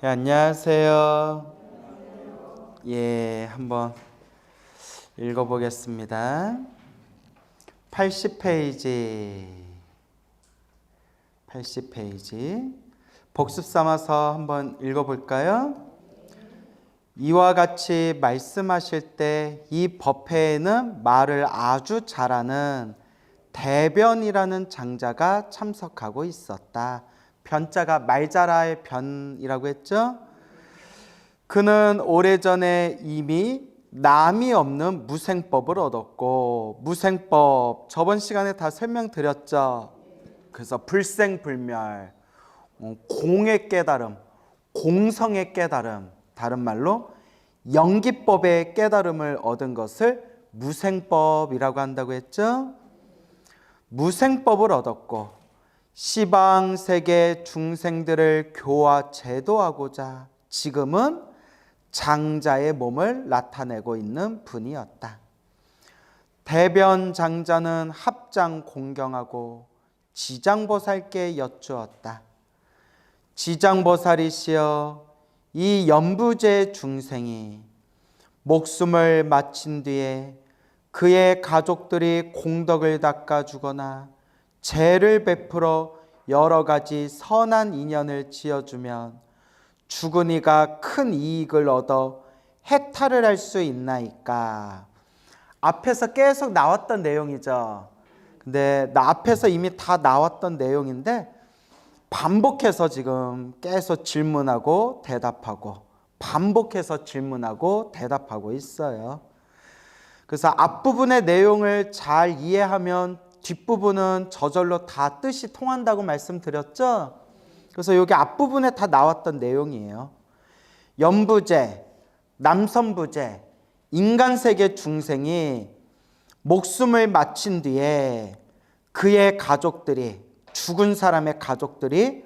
네, 안녕하세요. 예, 한번 읽어보겠습니다. 80페이지 복습 삼아서 한번 읽어볼까요? 이와 같이 말씀하실 때 이 법회에는 말을 아주 잘하는 대변이라는 장자가 참석하고 있었다. 변자가 말자라의 변이라고 했죠? 그는 오래전에 이미 남이 없는 무생법을 얻었고, 무생법 저번 시간에 다 설명드렸죠. 그래서 불생불멸, 공의 깨달음, 공성의 깨달음, 다른 말로 영기법의 깨달음을 얻은 것을 무생법이라고 한다고 했죠. 무생법을 얻었고 시방 세계 중생들을 교화 제도하고자 지금은 장자의 몸을 나타내고 있는 분이었다. 대변 장자는 합장 공경하고 지장보살께 여쭈었다. 지장보살이시여, 이 연부제 중생이 목숨을 마친 뒤에 그의 가족들이 공덕을 닦아주거나 죄를 베풀어 여러 가지 선한 인연을 지어주면 죽은 이가 큰 이익을 얻어 해탈을 할 수 있나이까. 앞에서 계속 나왔던 내용이죠. 근데 앞에서 이미 다 나왔던 내용인데 반복해서 지금 계속 질문하고 대답하고 반복해서 질문하고 대답하고 있어요. 그래서 앞부분의 내용을 잘 이해하면 뒷부분은 저절로 다 뜻이 통한다고 말씀드렸죠. 그래서 여기 앞부분에 다 나왔던 내용이에요. 연부제, 남선부제, 인간세계 중생이 목숨을 마친 뒤에 그의 가족들이, 죽은 사람의 가족들이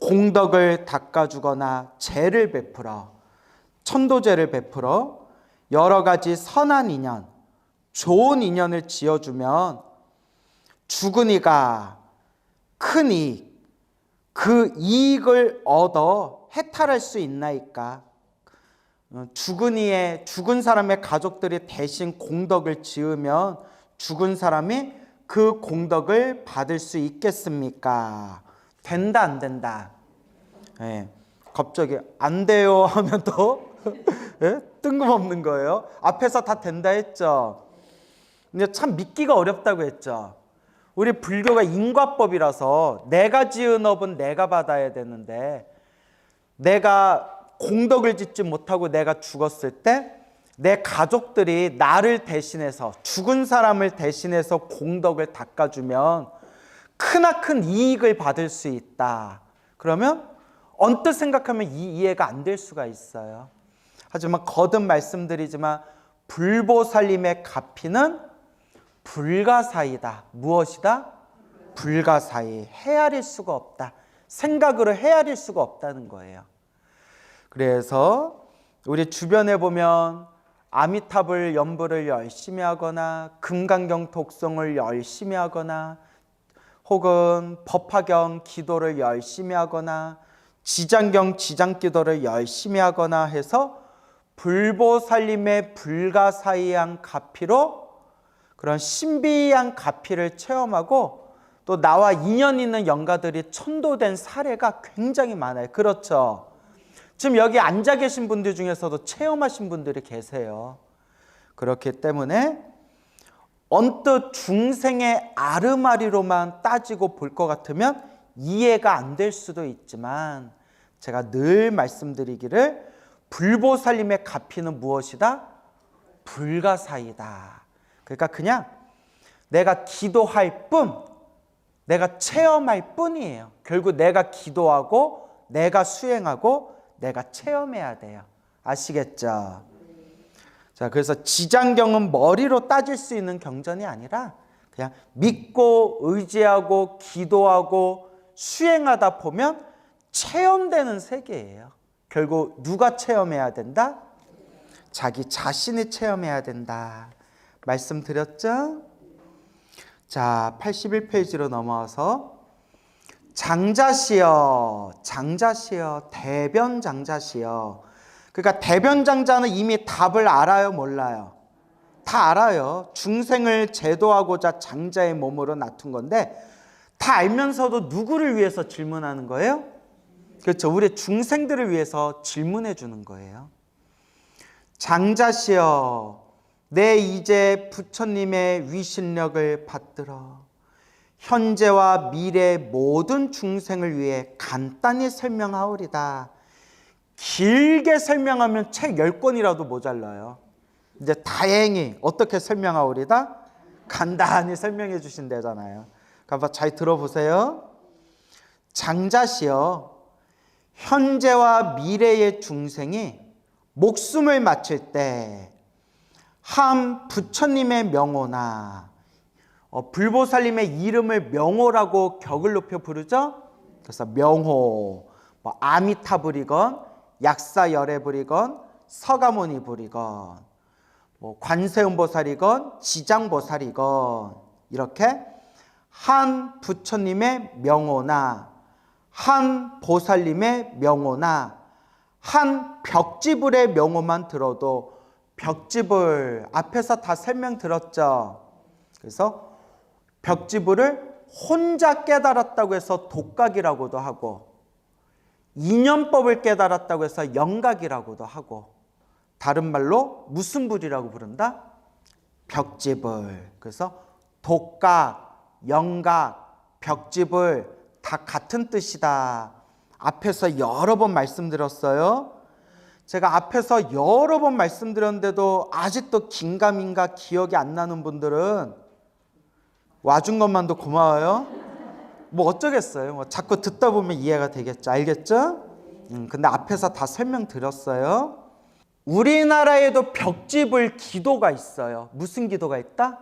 공덕을 닦아주거나 죄를 베풀어, 천도제를 베풀어 여러 가지 선한 인연, 좋은 인연을 지어주면 죽은 이가 큰 이익, 그 이익을 얻어 해탈할 수 있나이까. 죽은 사람의 가족들이 대신 공덕을 지으면 죽은 사람이 그 공덕을 받을 수 있겠습니까? 된다 안 된다? 예, 갑자기 안 돼요 하면 또 예? 뜬금없는 거예요. 앞에서 다 된다 했죠. 근데 참 믿기가 어렵다고 했죠. 우리 불교가 인과법이라서 내가 지은 업은 내가 받아야 되는데 내가 공덕을 짓지 못하고 내가 죽었을 때 내 가족들이 나를 대신해서, 죽은 사람을 대신해서 공덕을 닦아주면 크나큰 이익을 받을 수 있다. 그러면 언뜻 생각하면 이 이해가 안 될 수가 있어요. 하지만 거듭 말씀드리지만 불보살님의 가피는 불가사의다. 무엇이다? 불가사의. 헤아릴 수가 없다. 생각으로 헤아릴 수가 없다는 거예요. 그래서 우리 주변에 보면 아미타불 연부를 열심히 하거나 금강경 독송을 열심히 하거나 혹은 법화경 기도를 열심히 하거나 지장경 지장기도를 열심히 하거나 해서 불보살님의 불가사의한 가피로 그런 신비한 가피를 체험하고 또 나와 인연 있는 영가들이 천도된 사례가 굉장히 많아요. 그렇죠? 지금 여기 앉아 계신 분들 중에서도 체험하신 분들이 계세요. 그렇기 때문에 언뜻 중생의 아르마리로만 따지고 볼 것 같으면 이해가 안 될 수도 있지만 제가 늘 말씀드리기를 불보살님의 가피는 무엇이다? 불가사의다. 그러니까 그냥 내가 기도할 뿐, 내가 체험할 뿐이에요. 결국 내가 기도하고 내가 수행하고 내가 체험해야 돼요. 아시겠죠? 자, 그래서 지장경은 머리로 따질 수 있는 경전이 아니라 그냥 믿고 의지하고 기도하고 수행하다 보면 체험되는 세계예요. 결국 누가 체험해야 된다? 자기 자신이 체험해야 된다. 말씀드렸죠? 자, 81페이지로 넘어와서 장자시여, 장자시여, 대변장자시여. 그러니까 대변장자는 이미 답을 알아요, 몰라요? 다 알아요. 중생을 제도하고자 장자의 몸으로 나툰 건데 다 알면서도 누구를 위해서 질문하는 거예요? 그렇죠. 우리 중생들을 위해서 질문해 주는 거예요. 장자시여, 내 이제 부처님의 위신력을 받들어 현재와 미래 모든 중생을 위해 간단히 설명하오리다. 길게 설명하면 책 10권이라도 모자라요. 이제 다행히 어떻게 설명하오리다? 간단히 설명해 주신다잖아요. 그러니까 잘 들어보세요. 장자시여, 현재와 미래의 중생이 목숨을 마칠 때 한 부처님의 명호나 불보살님의 이름을 명호라고 격을 높여 부르죠. 그래서 명호, 아미타불이건 약사열애불이건 서가모니불이건 관세음보살이건 지장보살이건 이렇게 한 부처님의 명호나 한 보살님의 명호나 한 벽지불의 명호만 들어도, 벽지불 앞에서 다 설명 들었죠. 그래서 벽지불을 혼자 깨달았다고 해서 독각이라고도 하고, 인연법을 깨달았다고 해서 영각이라고도 하고, 다른 말로 무슨 불이라고 부른다? 벽지불. 그래서 독각, 영각, 벽지불 다 같은 뜻이다. 앞에서 여러 번 말씀드렸어요. 제가 앞에서 여러 번 말씀드렸는데도 아직도 긴가민가 기억이 안 나는 분들은 와준 것만도 고마워요. 뭐 어쩌겠어요. 자꾸 듣다 보면 이해가 되겠죠. 알겠죠? 근데 앞에서 다 설명드렸어요. 우리나라에도 벽지불 기도가 있어요. 무슨 기도가 있다?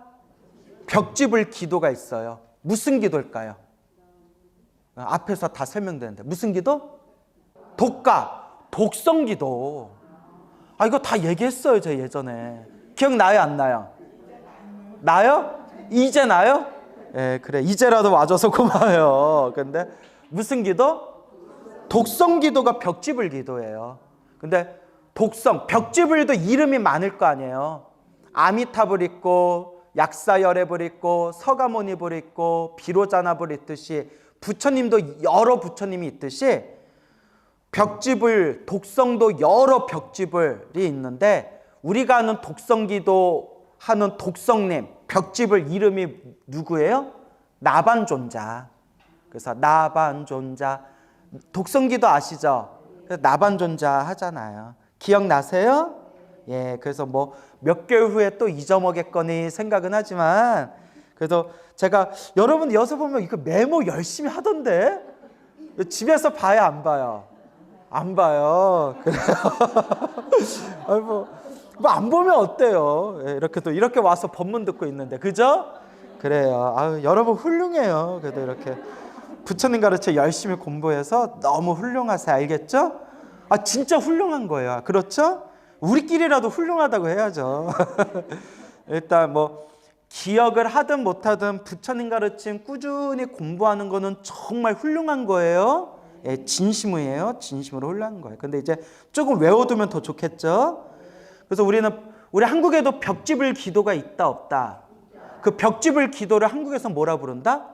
벽지불 기도가 있어요. 무슨 기도일까요? 앞에서 다 설명되는데 무슨 기도? 독각, 독성 기도. 이거 다 얘기했어요, 저 예전에. 기억나요, 안 나요? 나요? 이제 나요? 예, 그래. 이제라도 와줘서 고마워요. 근데 무슨 기도? 독성 기도가 벽지불 기도예요. 근데 독성, 벽지불도 이름이 많을 거 아니에요. 아미타불 있고 약사열애불 있고 서가모니불 있고 비로자나불 있듯이 부처님도 여러 부처님이 있듯이 벽지불, 독성도 여러 벽지불이 있는데 우리가 아는 독성기도 하는 독성님, 벽지불 이름이 누구예요? 나반존자. 그래서 나반존자. 독성기도 아시죠? 그래서 나반존자 하잖아요. 기억나세요? 예, 그래서 뭐 몇 개월 후에 또 잊어먹겠거니 생각은 하지만 그래서 제가 여러분 여기서 보면 이거 메모 열심히 하던데 집에서 봐요, 안 봐요? 안 봐요. 그래요. 뭐 안 보면 어때요? 예, 이렇게 또 이렇게 와서 법문 듣고 있는데, 그죠? 그래요. 여러분 훌륭해요. 그래도 이렇게 부처님 가르쳐 열심히 공부해서 너무 훌륭하세요. 알겠죠? 진짜 훌륭한 거예요. 그렇죠? 우리끼리라도 훌륭하다고 해야죠. 일단 뭐 기억을 하든 못하든 부처님 가르침 꾸준히 공부하는 거는 정말 훌륭한 거예요. 예, 진심이에요. 진심으로 훌륭한 거예요. 근데 이제 조금 외워두면 더 좋겠죠. 그래서 우리 한국에도 벽지불 기도가 있다 없다. 그 벽지불 기도를 한국에서 뭐라 부른다?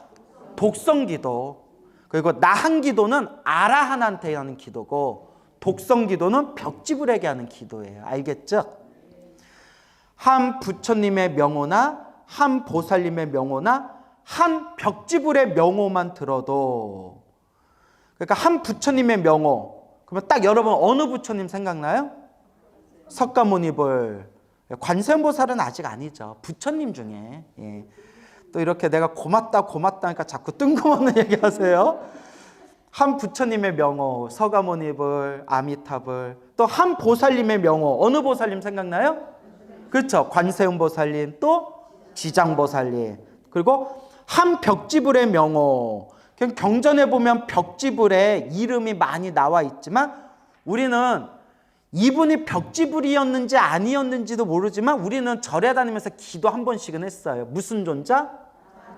독성기도. 그리고 나한기도는 아라한한테 하는 기도고, 독성기도는 벽지불에게 하는 기도예요. 알겠죠? 한 부처님의 명호나 한 보살님의 명호나 한 벽지불의 명호만 들어도, 그러니까 한 부처님의 명호, 그러면 딱 여러분 어느 부처님 생각나요? 석가모니불. 관세음보살은 아직 아니죠. 부처님 중에. 예. 또 이렇게 내가 고맙다 하니까 자꾸 뜬금없는 얘기하세요. 한 부처님의 명호, 서가모니불, 아미타불. 또 한 보살님의 명호, 어느 보살님 생각나요? 그렇죠. 관세음보살님, 또 지장보살님. 그리고 한 벽지불의 명호. 그냥 경전에 보면 벽지불에 이름이 많이 나와 있지만 우리는 이분이 벽지불이었는지 아니었는지도 모르지만 우리는 절에 다니면서 기도 한 번씩은 했어요. 무슨 존자?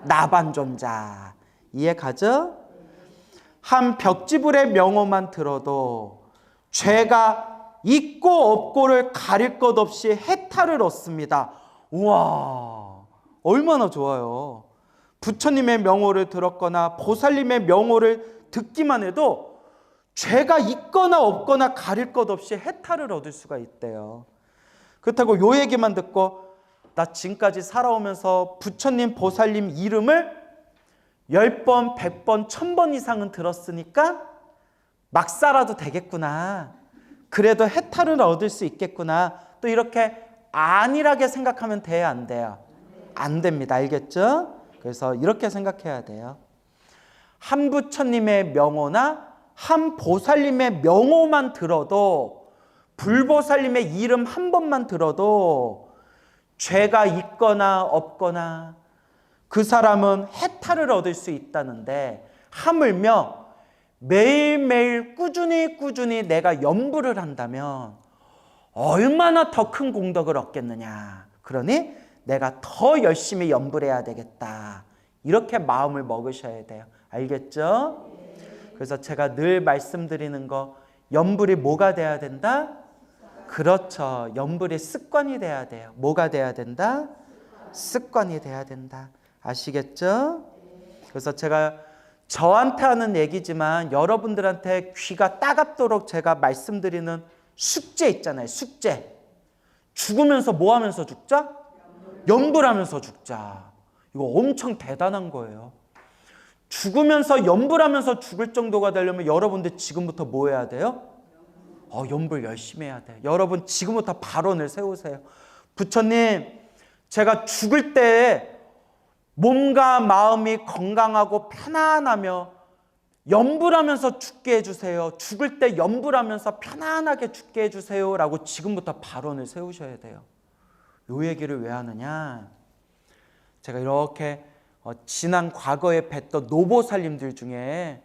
나반존자. 이해 가죠? 한 벽지불의 명호만 들어도 죄가 있고 없고를 가릴 것 없이 해탈을 얻습니다. 우와, 얼마나 좋아요. 부처님의 명호를 들었거나 보살님의 명호를 듣기만 해도 죄가 있거나 없거나 가릴 것 없이 해탈을 얻을 수가 있대요. 그렇다고 요 얘기만 듣고 나 지금까지 살아오면서 부처님 보살님 이름을 10번, 100번, 1000번 이상은 들었으니까 막 살아도 되겠구나. 그래도 해탈을 얻을 수 있겠구나. 또 이렇게 안일하게 생각하면 돼야 안 돼요? 안 됩니다. 알겠죠? 그래서 이렇게 생각해야 돼요. 한 부처님의 명호나 한 보살님의 명호만 들어도, 불보살님의 이름 한 번만 들어도 죄가 있거나 없거나 그 사람은 해탈을 얻을 수 있다는데, 하물며 매일매일 꾸준히 내가 염불을 한다면 얼마나 더 큰 공덕을 얻겠느냐. 그러니 내가 더 열심히 염불해야 되겠다. 이렇게 마음을 먹으셔야 돼요. 알겠죠? 그래서 제가 늘 말씀드리는 거, 염불이 뭐가 돼야 된다? 그렇죠. 염불이 습관이 돼야 돼요. 뭐가 돼야 된다? 습관이 돼야 된다. 아시겠죠? 그래서 제가 저한테 하는 얘기지만 여러분들한테 귀가 따갑도록 제가 말씀드리는 숙제 있잖아요. 숙제. 죽으면서 뭐 하면서 죽자? 염불하면서 죽자. 이거 엄청 대단한 거예요. 죽으면서 염불하면서 죽을 정도가 되려면 여러분들 지금부터 뭐 해야 돼요? 염불 열심히 해야 돼요. 여러분 지금부터 발언을 세우세요. 부처님, 제가 죽을 때 몸과 마음이 건강하고 편안하며 염불하면서 죽게 해주세요. 죽을 때 염불하면서 편안하게 죽게 해주세요. 라고 지금부터 발언을 세우셔야 돼요. 요 얘기를 왜 하느냐? 제가 이렇게 지난 과거에 뵀던 노보살님들 중에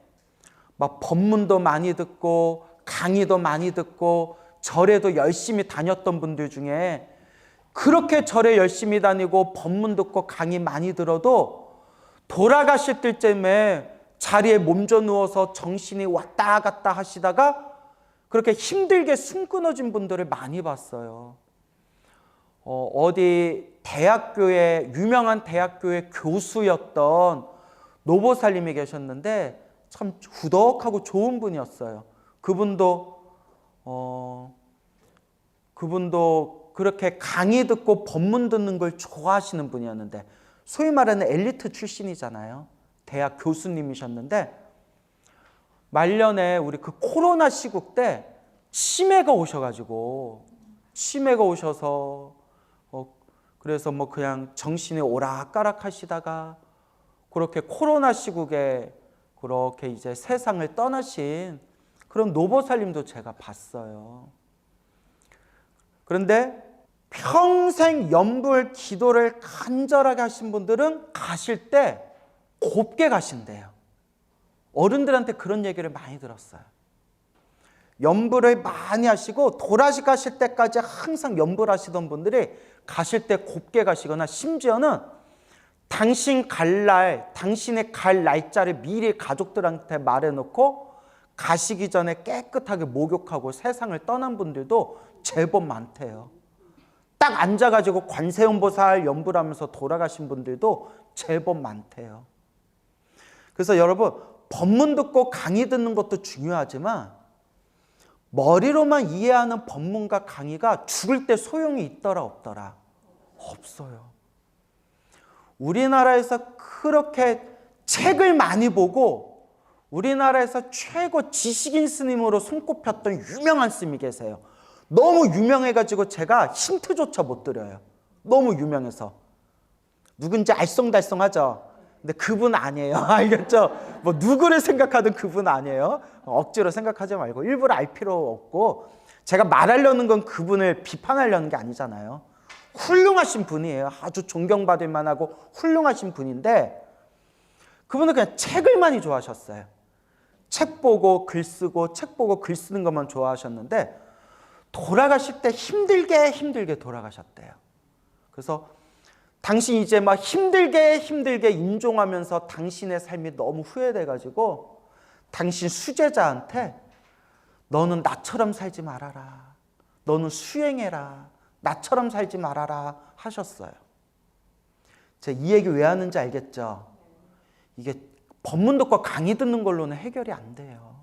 막 법문도 많이 듣고 강의도 많이 듣고 절에도 열심히 다녔던 분들 중에, 그렇게 절에 열심히 다니고 법문 듣고 강의 많이 들어도 돌아가실 때쯤에 자리에 몸져 누워서 정신이 왔다 갔다 하시다가 그렇게 힘들게 숨 끊어진 분들을 많이 봤어요. 어디 대학교에, 유명한 대학교의 교수였던 노보살님이 계셨는데 참 후덕하고 좋은 분이었어요. 그분도 그렇게 강의 듣고 법문 듣는 걸 좋아하시는 분이었는데, 소위 말하는 엘리트 출신이잖아요. 대학 교수님이셨는데 말년에 우리 그 코로나 시국 때 치매가 오셔서 그래서 뭐 그냥 정신이 오락가락 하시다가 그렇게 코로나 시국에 그렇게 이제 세상을 떠나신 그런 노보살님도 제가 봤어요. 그런데 평생 염불 기도를 간절하게 하신 분들은 가실 때 곱게 가신대요. 어른들한테 그런 얘기를 많이 들었어요. 염불을 많이 하시고 돌아가실 때까지 항상 염불하시던 분들이 가실 때 곱게 가시거나, 심지어는 당신의 갈 날짜를 미리 가족들한테 말해놓고 가시기 전에 깨끗하게 목욕하고 세상을 떠난 분들도 제법 많대요. 딱 앉아가지고 관세음보살 염불하면서 돌아가신 분들도 제법 많대요. 그래서 여러분, 법문 듣고 강의 듣는 것도 중요하지만 머리로만 이해하는 법문과 강의가 죽을 때 소용이 있더라 없더라? 없어요. 우리나라에서 그렇게 책을 많이 보고 우리나라에서 최고 지식인 스님으로 손꼽혔던 유명한 스님이 계세요. 너무 유명해가지고 제가 힌트조차 못 드려요. 너무 유명해서. 누군지 알쏭달쏭하죠? 근데 그분 아니에요. 알겠죠? 뭐 누구를 생각하든 그분 아니에요. 억지로 생각하지 말고, 일부러 알 필요 없고, 제가 말하려는 건 그분을 비판하려는 게 아니잖아요. 훌륭하신 분이에요. 아주 존경받을 만하고 훌륭하신 분인데, 그분은 그냥 책을 많이 좋아하셨어요. 책 보고 글 쓰고 책 보고 글 쓰는 것만 좋아하셨는데 돌아가실 때 힘들게 돌아가셨대요. 그래서 당신 이제 막 힘들게 임종하면서 당신의 삶이 너무 후회돼가지고 당신 수제자한테 너는 나처럼 살지 말아라. 너는 수행해라. 나처럼 살지 말아라 하셨어요. 제가 이 얘기 왜 하는지 알겠죠? 이게 법문 듣고 강의 듣는 걸로는 해결이 안 돼요.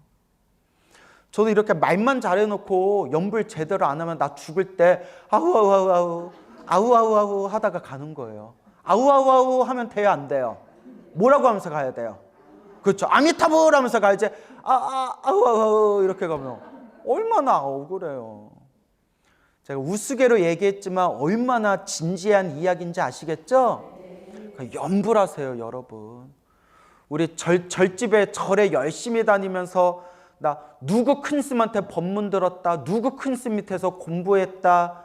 저도 이렇게 말만 잘해놓고 연불 제대로 안 하면 나 죽을 때 아우아우아우 아우아우아우 하다가 가는 거예요. 아우아우아우 하면 돼요, 안 돼요? 뭐라고 하면서 가야 돼요? 그렇죠. 아미타불 하면서 가야지. 아우아우아우 이렇게 가면 얼마나 억울해요. 제가 우스개로 얘기했지만 얼마나 진지한 이야기인지 아시겠죠? 연불하세요, 여러분. 우리 절집에 절에 열심히 다니면서 나 누구 큰 스님한테 법문 들었다, 누구 큰 스님 밑에서 공부했다,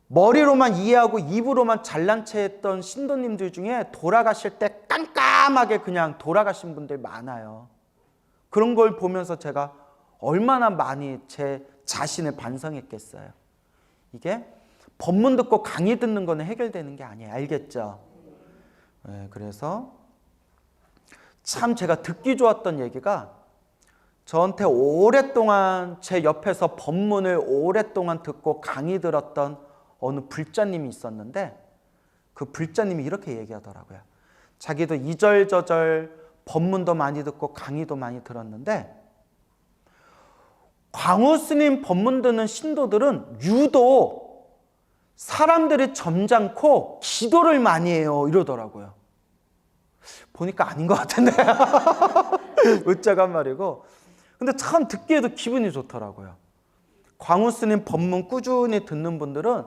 머리로만 이해하고 입으로만 잘난 체 했던 신도님들 중에 돌아가실 때 깜깜하게 그냥 돌아가신 분들 많아요. 그런 걸 보면서 제가 얼마나 많이 제 자신을 반성했겠어요. 이게 법문 듣고 강의 듣는 거는 해결되는 게 아니에요. 알겠죠? 네, 그래서 참 제가 듣기 좋았던 얘기가, 저한테 오랫동안 제 옆에서 법문을 오랫동안 듣고 강의 들었던 어느 불자님이 있었는데, 그 불자님이 이렇게 얘기하더라고요. 자기도 이절저절 법문도 많이 듣고 강의도 많이 들었는데, 광우 스님 법문 듣는 신도들은 유독 사람들이 점잖고 기도를 많이 해요 이러더라고요. 보니까 아닌 것 같은데 웃자고 한 말이고, 근데 참 듣기에도 기분이 좋더라고요. 광우 스님 법문 꾸준히 듣는 분들은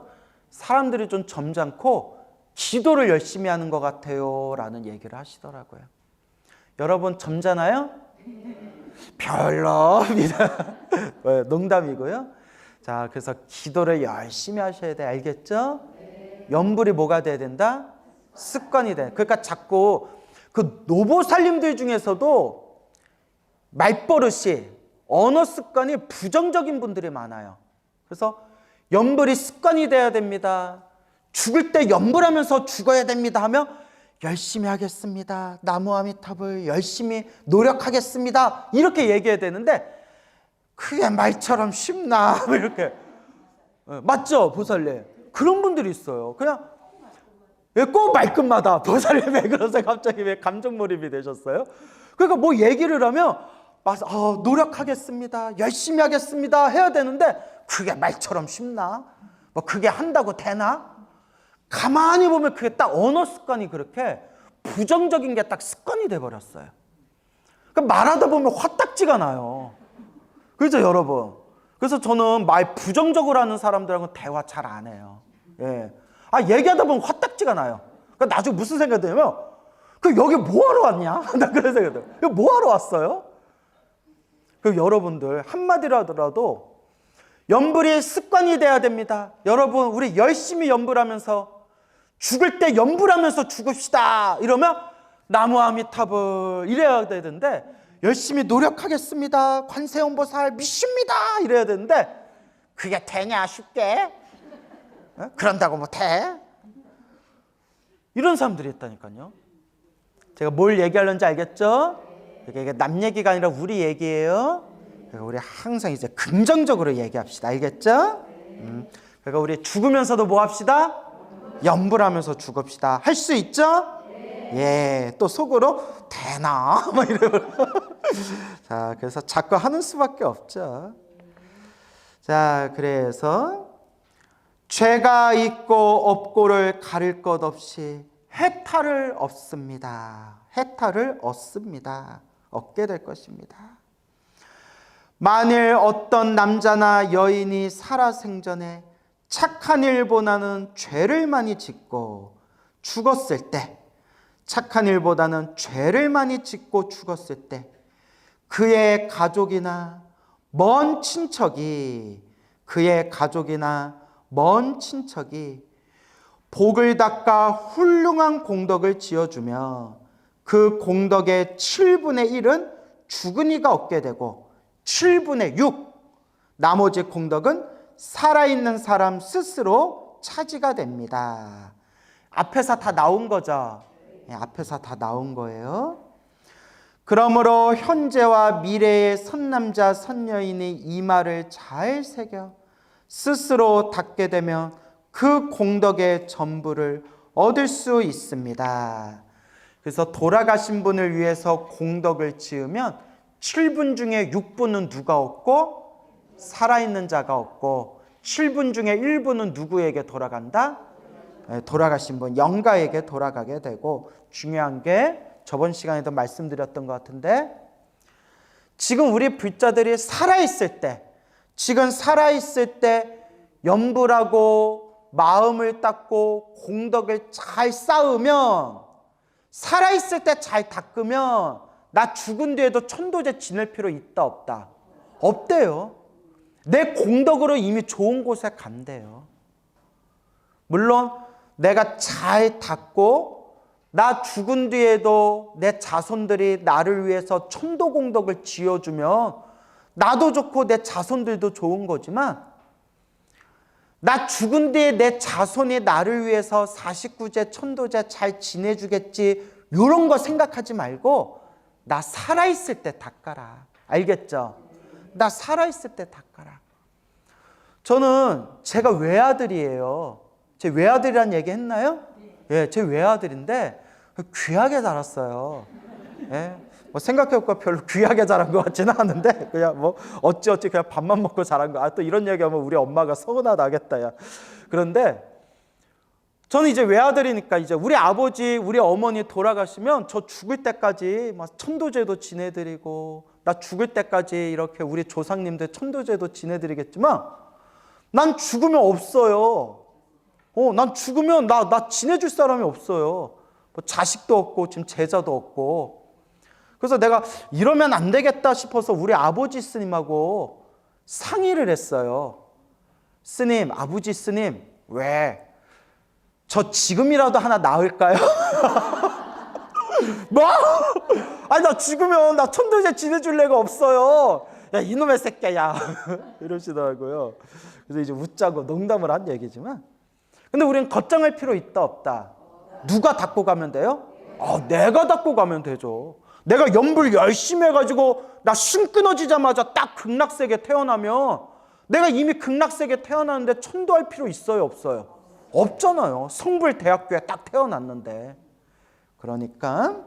사람들이 좀 점잖고 기도를 열심히 하는 것 같아요 라는 얘기를 하시더라고요. 여러분 점잖아요? 별로입니다. 농담이고요. 자, 그래서 기도를 열심히 하셔야 돼. 알겠죠? 연불이 뭐가 돼야 된다? 습관이 돼. 그러니까 자꾸 그 노보살님들 중에서도 말버릇이, 언어 습관이 부정적인 분들이 많아요. 그래서 연불이 습관이 돼야 됩니다. 죽을 때 연불하면서 죽어야 됩니다 하면 열심히 하겠습니다. 나무아미탑을 열심히 노력하겠습니다. 이렇게 얘기해야 되는데 그게 말처럼 쉽나? 이렇게. 맞죠? 보살님. 그런 분들이 있어요. 그냥 꼭 말끝마다 보살님 왜 그러세요? 갑자기 왜 감정몰입이 되셨어요? 그러니까 뭐 얘기를 하면 노력하겠습니다. 열심히 하겠습니다. 해야 되는데 그게 말처럼 쉽나? 뭐 그게 한다고 되나? 가만히 보면 그게 딱 언어 습관이 그렇게 부정적인 게 딱 습관이 돼버렸어요. 그러니까 말하다 보면 화딱지가 나요. 그렇죠, 여러분? 그래서 저는 말 부정적으로 하는 사람들하고는 대화 잘 안 해요. 예. 얘기하다 보면 화딱지가 나요. 그러니까 나중에 무슨 생각이 들냐면, 여기 뭐하러 왔냐? 나 그런 생각이 들어요. 여기 뭐하러 왔어요? 여러분들 한마디로 하더라도 연불이 습관이 돼야 됩니다. 여러분, 우리 열심히 연불하면서 죽을 때 연불하면서 죽읍시다. 이러면 나무아미타불 이래야 되는데, 열심히 노력하겠습니다. 관세음보살 믿습니다. 이래야 되는데 그게 되냐 쉽게? 그런다고 못해? 이런 사람들이 있다니까요. 제가 뭘 얘기하려는지 알겠죠? 이게 남 얘기가 아니라 우리 얘기예요. 그러니까 우리 항상 이제 긍정적으로 얘기합시다. 알겠죠? 그러니까 우리 죽으면서도 뭐 합시다? 연불하면서 죽읍시다. 할 수 있죠? 예, 또 속으로 되나? 막 이러고. 자, 그래서 자꾸 하는 수밖에 없죠. 자, 그래서 죄가 있고 없고를 가릴 것 없이 해탈을 얻습니다. 해탈을 얻습니다. 얻게 될 것입니다. 만일 어떤 남자나 여인이 살아생전에 착한 일보다는 죄를 많이 짓고 죽었을 때, 착한 일보다는 죄를 많이 짓고 죽었을 때 그의 가족이나 먼 친척이 복을 닦아 훌륭한 공덕을 지어주며 그 공덕의 7분의 1은 죽은 이가 얻게 되고 7분의 6, 나머지 공덕은 살아있는 사람 스스로 차지가 됩니다. 앞에서 다 나온 거죠. 앞에서 다 나온 거예요. 그러므로 현재와 미래의 선남자 선여인이 이 말을 잘 새겨 스스로 닦게 되면 그 공덕의 전부를 얻을 수 있습니다. 그래서 돌아가신 분을 위해서 공덕을 지으면 7분 중에 6분은 누가 얻고 살아있는 자가 얻고 7분 중에 1분은 누구에게 돌아간다? 돌아가신 분, 영가에게 돌아가게 되고, 중요한 게 저번 시간에도 말씀드렸던 것 같은데, 지금 우리 불자들이 살아있을 때, 지금 살아있을 때 염불하고 마음을 닦고 공덕을 잘 쌓으면, 살아있을 때 잘 닦으면 나 죽은 뒤에도 천도제 지낼 필요 있다 없다? 없대요. 내 공덕으로 이미 좋은 곳에 간대요. 물론 내가 잘 닦고 나 죽은 뒤에도 내 자손들이 나를 위해서 천도공덕을 지어주면 나도 좋고 내 자손들도 좋은 거지만, 나 죽은 뒤에 내 자손이 나를 위해서 49제 천도제 잘 지내주겠지, 이런 거 생각하지 말고 나 살아있을 때 닦아라. 알겠죠? 나 살아있을 때 닦아라. 저는 제가 외아들이에요. 제 외아들이란 얘기 했나요? 예, 제 외아들인데 귀하게 자랐어요. 예, 뭐 생각해보니까 별로 귀하게 자란 것 같지는 않은데 그냥 뭐 어찌어찌 그냥 밥만 먹고 자란 거. 또 이런 얘기하면 우리 엄마가 서운하다겠다 야. 그런데 저는 이제 외아들이니까 이제 우리 아버지, 우리 어머니 돌아가시면 저 죽을 때까지 막 천도제도 지내드리고, 나 죽을 때까지 이렇게 우리 조상님들 천도제도 지내드리겠지만 난 죽으면 없어요. 난 죽으면 나 지내줄 사람이 없어요. 뭐 자식도 없고 지금 제자도 없고. 그래서 내가 이러면 안 되겠다 싶어서 우리 아버지 스님하고 상의를 했어요. 스님, 아버지 스님, 왜? 저 지금이라도 하나 낳을까요? 뭐? 아니 나 죽으면 나 천도제 지내줄 애가 없어요. 야 이놈의 새끼야 야. 이러시더라고요. 그래서 이제 웃자고 농담을 한 얘기지만, 근데 우리는 걱정할 필요 있다 없다? 누가 닦고 가면 돼요? 내가 닦고 가면 되죠. 내가 염불 열심히 해가지고 나 숨 끊어지자마자 딱 극락세계 태어나면 내가 이미 극락세계 태어났는데 천도할 필요 있어요 없어요? 없잖아요. 성불대학교에 딱 태어났는데. 그러니까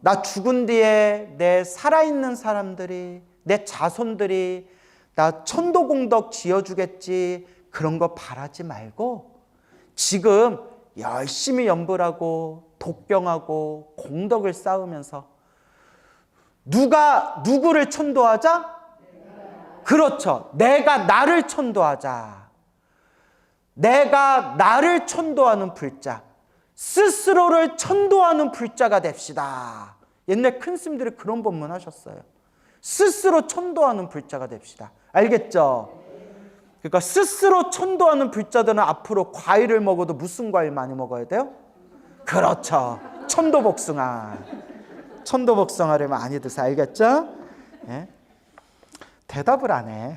나 죽은 뒤에 내 살아있는 사람들이, 내 자손들이 나 천도공덕 지어주겠지, 그런 거 바라지 말고 지금 열심히 염불하고 독경하고 공덕을 쌓으면서 누가 누구를 천도하자? 그렇죠. 내가 나를 천도하자. 내가 나를 천도하는 불자, 스스로를 천도하는 불자가 됩시다. 옛날 큰 스님들이 그런 법문 하셨어요. 스스로 천도하는 불자가 됩시다. 알겠죠? 그러니까 스스로 천도하는 불자들은 앞으로 과일을 먹어도 무슨 과일 많이 먹어야 돼요? 그렇죠. 천도복숭아. 천도복숭아를 많이 드세요. 알겠죠? 예? 대답을 안 해.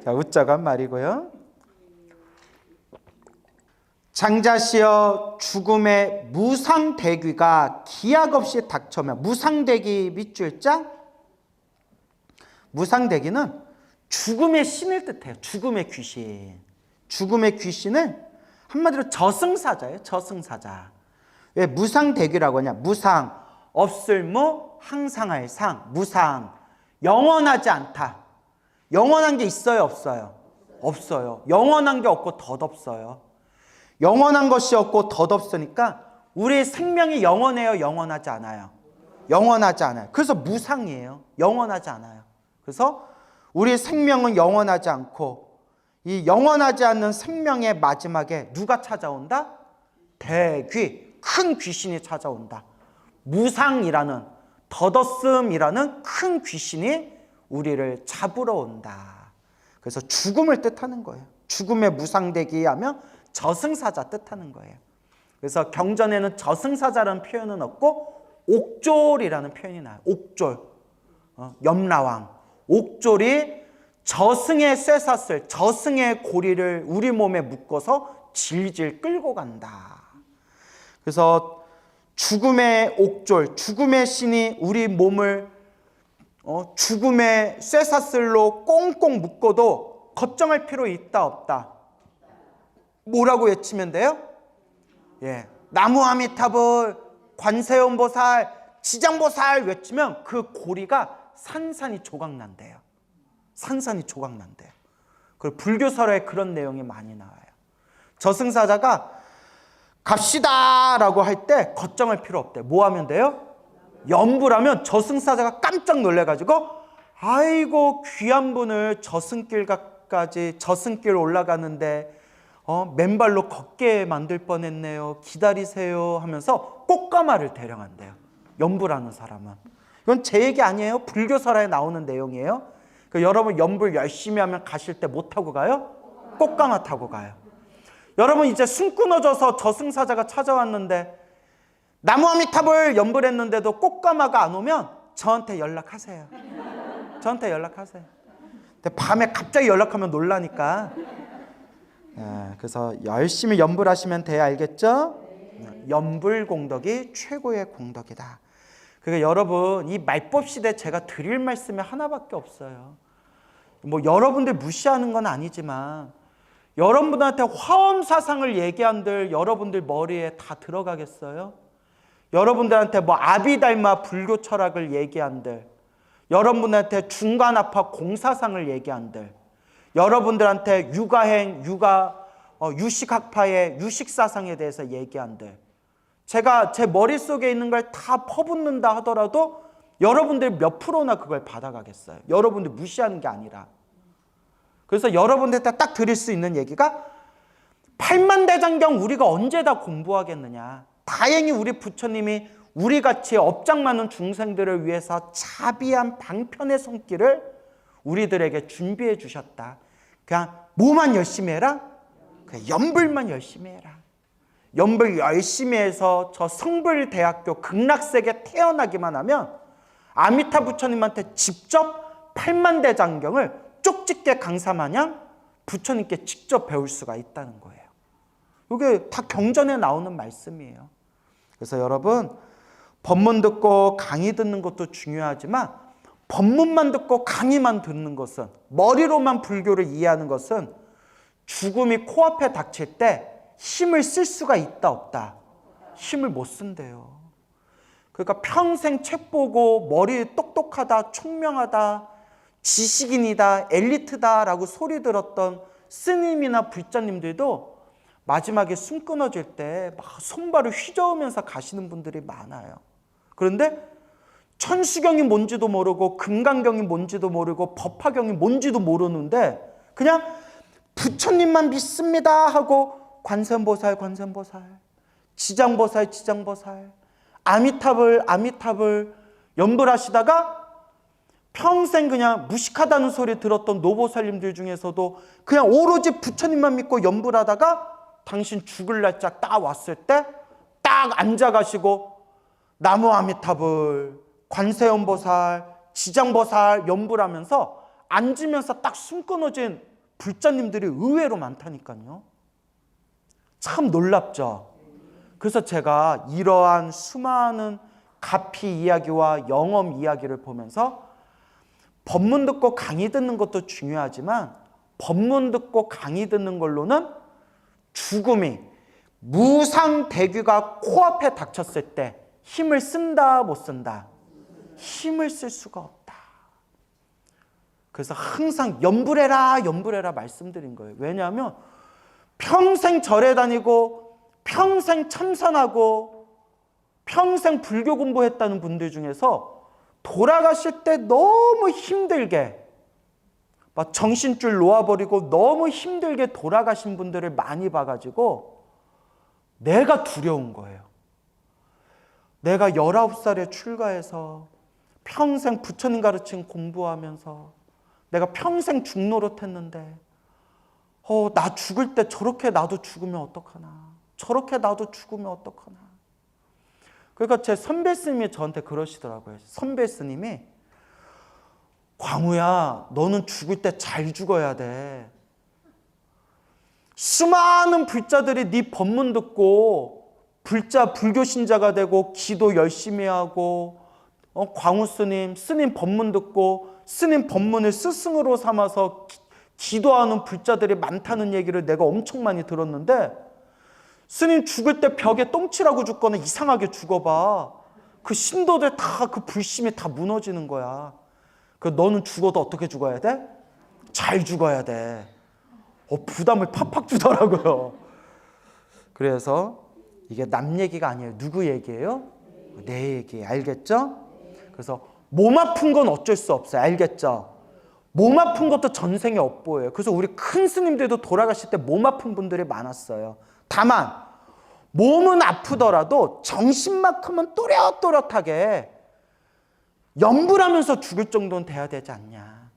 자, 웃자고 한 말이고요. 장자시여, 죽음의 무상대귀가 기약 없이 닥쳐오면, 무상대귀 밑줄자? 무상대귀는 죽음의 신을 뜻해요. 죽음의 귀신. 죽음의 귀신은 한마디로 저승사자예요. 저승사자. 왜 무상대귀라고 하냐? 무상, 없을 무, 항상할 상. 무상, 영원하지 않다. 영원한 게 있어요 없어요? 없어요. 영원한 게 없고 덧없어요. 영원한 것이 없고 덧없으니까 우리의 생명이 영원해요 영원하지 않아요? 영원하지 않아요. 그래서 무상이에요. 영원하지 않아요. 그래서 우리의 생명은 영원하지 않고, 이 영원하지 않는 생명의 마지막에 누가 찾아온다? 대귀, 큰 귀신이 찾아온다. 무상이라는, 덧없음이라는 큰 귀신이 우리를 잡으러 온다. 그래서 죽음을 뜻하는 거예요. 죽음의 무상대귀 하면 저승사자 뜻하는 거예요. 그래서 경전에는 저승사자라는 표현은 없고 옥졸이라는 표현이 나와요. 옥졸, 염라왕. 옥졸이 저승의 쇠사슬, 저승의 고리를 우리 몸에 묶어서 질질 끌고 간다. 그래서 죽음의 옥졸, 죽음의 신이 우리 몸을 죽음의 쇠사슬로 꽁꽁 묶어도 걱정할 필요 있다 없다? 뭐라고 외치면 돼요? 예, 나무아미타불, 관세음보살, 지장보살 외치면 그 고리가 산산이 조각난대요. 산산이 조각난대요. 그리고 불교설에 그런 내용이 많이 나와요. 저승사자가 갑시다 라고 할 때 걱정할 필요 없대요. 뭐 하면 돼요? 염불하면 저승사자가 깜짝 놀래가지고 아이고 귀한 분을 저승길까지 저승길 올라가는데 맨발로 걷게 만들 뻔했네요. 기다리세요 하면서 꽃가마를 대령한대요. 염불하는 사람은. 이건 제 얘기 아니에요. 불교설에 나오는 내용이에요. 여러분 염불 열심히 하면 가실 때 뭐 타고 가요? 꽃가마 타고 가요. 여러분 이제 숨 끊어져서 저승사자가 찾아왔는데 나무아미타불 염불했는데도 꽃가마가 안 오면 저한테 연락하세요. 저한테 연락하세요. 근데 밤에 갑자기 연락하면 놀라니까. 그래서 열심히 염불하시면 돼요. 알겠죠? 염불공덕이 최고의 공덕이다. 그러니까 여러분 이 말법 시대에 제가 드릴 말씀이 하나밖에 없어요. 뭐 여러분들 무시하는 건 아니지만 여러분들한테 화엄사상을 얘기한들 여러분들 머리에 다 들어가겠어요? 여러분들한테 뭐 아비달마 불교 철학을 얘기한들, 여러분들한테 중간아파 공사상을 얘기한들, 여러분들한테 육아행, 유식학파의 유식사상에 대해서 얘기한들, 제가 제 머릿속에 있는 걸 다 퍼붓는다 하더라도 여러분들 몇 프로나 그걸 받아가겠어요? 여러분들 무시하는 게 아니라. 그래서 여러분들한테 딱 드릴 수 있는 얘기가 8만대장경 우리가 언제 다 공부하겠느냐. 다행히 우리 부처님이 우리같이 업장 많은 중생들을 위해서 자비한 방편의 손길을 우리들에게 준비해 주셨다. 그냥 뭐만 열심히 해라? 그냥 염불만 열심히 해라. 염불 열심히 해서 저 성불대학교 극락세계 태어나기만 하면 아미타 부처님한테 직접 8만대장경을 쪽집게 강사마냥 부처님께 직접 배울 수가 있다는 거예요. 이게 다 경전에 나오는 말씀이에요. 그래서 여러분 법문 듣고 강의 듣는 것도 중요하지만 법문만 듣고 강의만 듣는 것은, 머리로만 불교를 이해하는 것은 죽음이 코앞에 닥칠 때 힘을 쓸 수가 있다 없다? 힘을 못 쓴대요. 그러니까 평생 책 보고 머리 똑똑하다, 총명하다, 지식인이다, 엘리트다라고 소리 들었던 스님이나 불자님들도 마지막에 숨 끊어질 때 막 손발을 휘저으면서 가시는 분들이 많아요. 그런데 천수경이 뭔지도 모르고 금강경이 뭔지도 모르고 법화경이 뭔지도 모르는데 그냥 부처님만 믿습니다 하고 관세음보살, 지장보살, 아미타불 염불하시다가 평생 그냥 무식하다는 소리 들었던 노보살님들 중에서도 그냥 오로지 부처님만 믿고 염불하다가 당신 죽을 날짜 딱 왔을 때 딱 앉아가시고 나무 아미타불, 관세음보살, 지장보살 염불하면서 앉으면서 딱 숨 끊어진 불자님들이 의외로 많다니까요. 참 놀랍죠. 그래서 제가 이러한 수많은 가피 이야기와 영험 이야기를 보면서 법문 듣고 강의 듣는 것도 중요하지만 법문 듣고 강의 듣는 걸로는 죽음이 무상대귀가 코앞에 닥쳤을 때 힘을 쓴다 못 쓴다? 힘을 쓸 수가 없다. 그래서 항상 염불해라 말씀드린 거예요. 왜냐하면 평생 절에 다니고 평생 참선하고 평생 불교 공부했다는 분들 중에서 돌아가실 때 너무 힘들게 막 정신줄 놓아버리고 너무 힘들게 돌아가신 분들을 많이 봐가지고 내가 두려운 거예요. 내가 19살에 출가해서 평생 부처님 가르친 공부하면서 내가 평생 죽노릇했는데 나 죽을 때 저렇게 나도 죽으면 어떡하나, 저렇게 나도 죽으면 어떡하나. 그러니까 제 선배 스님이 저한테 그러시더라고요. 선배 스님이 광우야, 너는 죽을 때 잘 죽어야 돼. 수많은 불자들이 네 법문 듣고 불교 신자가 되고 기도 열심히 하고 광우 스님 법문 듣고 스님 법문을 스승으로 삼아서 기도하는 불자들이 많다는 얘기를 내가 엄청 많이 들었는데 스님 죽을 때 벽에 똥칠하고 죽거나 이상하게 죽어봐. 그 신도들 다 그 불심이 다 무너지는 거야. 그 너는 죽어도 어떻게 죽어야 돼? 잘 죽어야 돼. 부담을 팍팍 주더라고요. 그래서 이게 남 얘기가 아니에요. 누구 얘기예요? 내 얘기예요. 알겠죠? 그래서 몸 아픈 건 어쩔 수 없어요. 알겠죠? 몸 아픈 것도 전생에 업보예요. 그래서 우리 큰 스님들도 돌아가실 때 몸 아픈 분들이 많았어요. 다만 몸은 아프더라도 정신만큼은 또렷또렷하게 염불하면서 죽을 정도는 돼야 되지 않냐.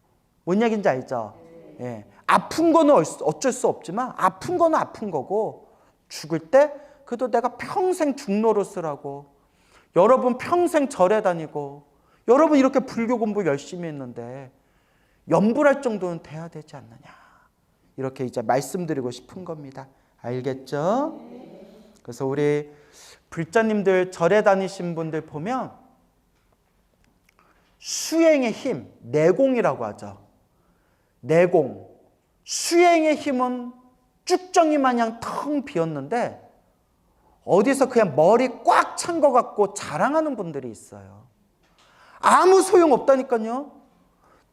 뭔 얘기인지 알죠? 예. 아픈 거는 어쩔 수 없지만 아픈 거는 아픈 거고 죽을 때 그래도 내가 평생 중노릇을 하고 여러분 평생 절에 다니고 여러분 이렇게 불교 공부 열심히 했는데 염불할 정도는 돼야 되지 않느냐. 이렇게 이제 말씀드리고 싶은 겁니다. 알겠죠? 그래서 우리 불자님들 절에 다니신 분들 보면 수행의 힘, 내공이라고 하죠. 내공. 수행의 힘은 쭉정이 마냥 텅 비었는데 어디서 그냥 머리 꽉 찬 것 같고 자랑하는 분들이 있어요. 아무 소용없다니까요.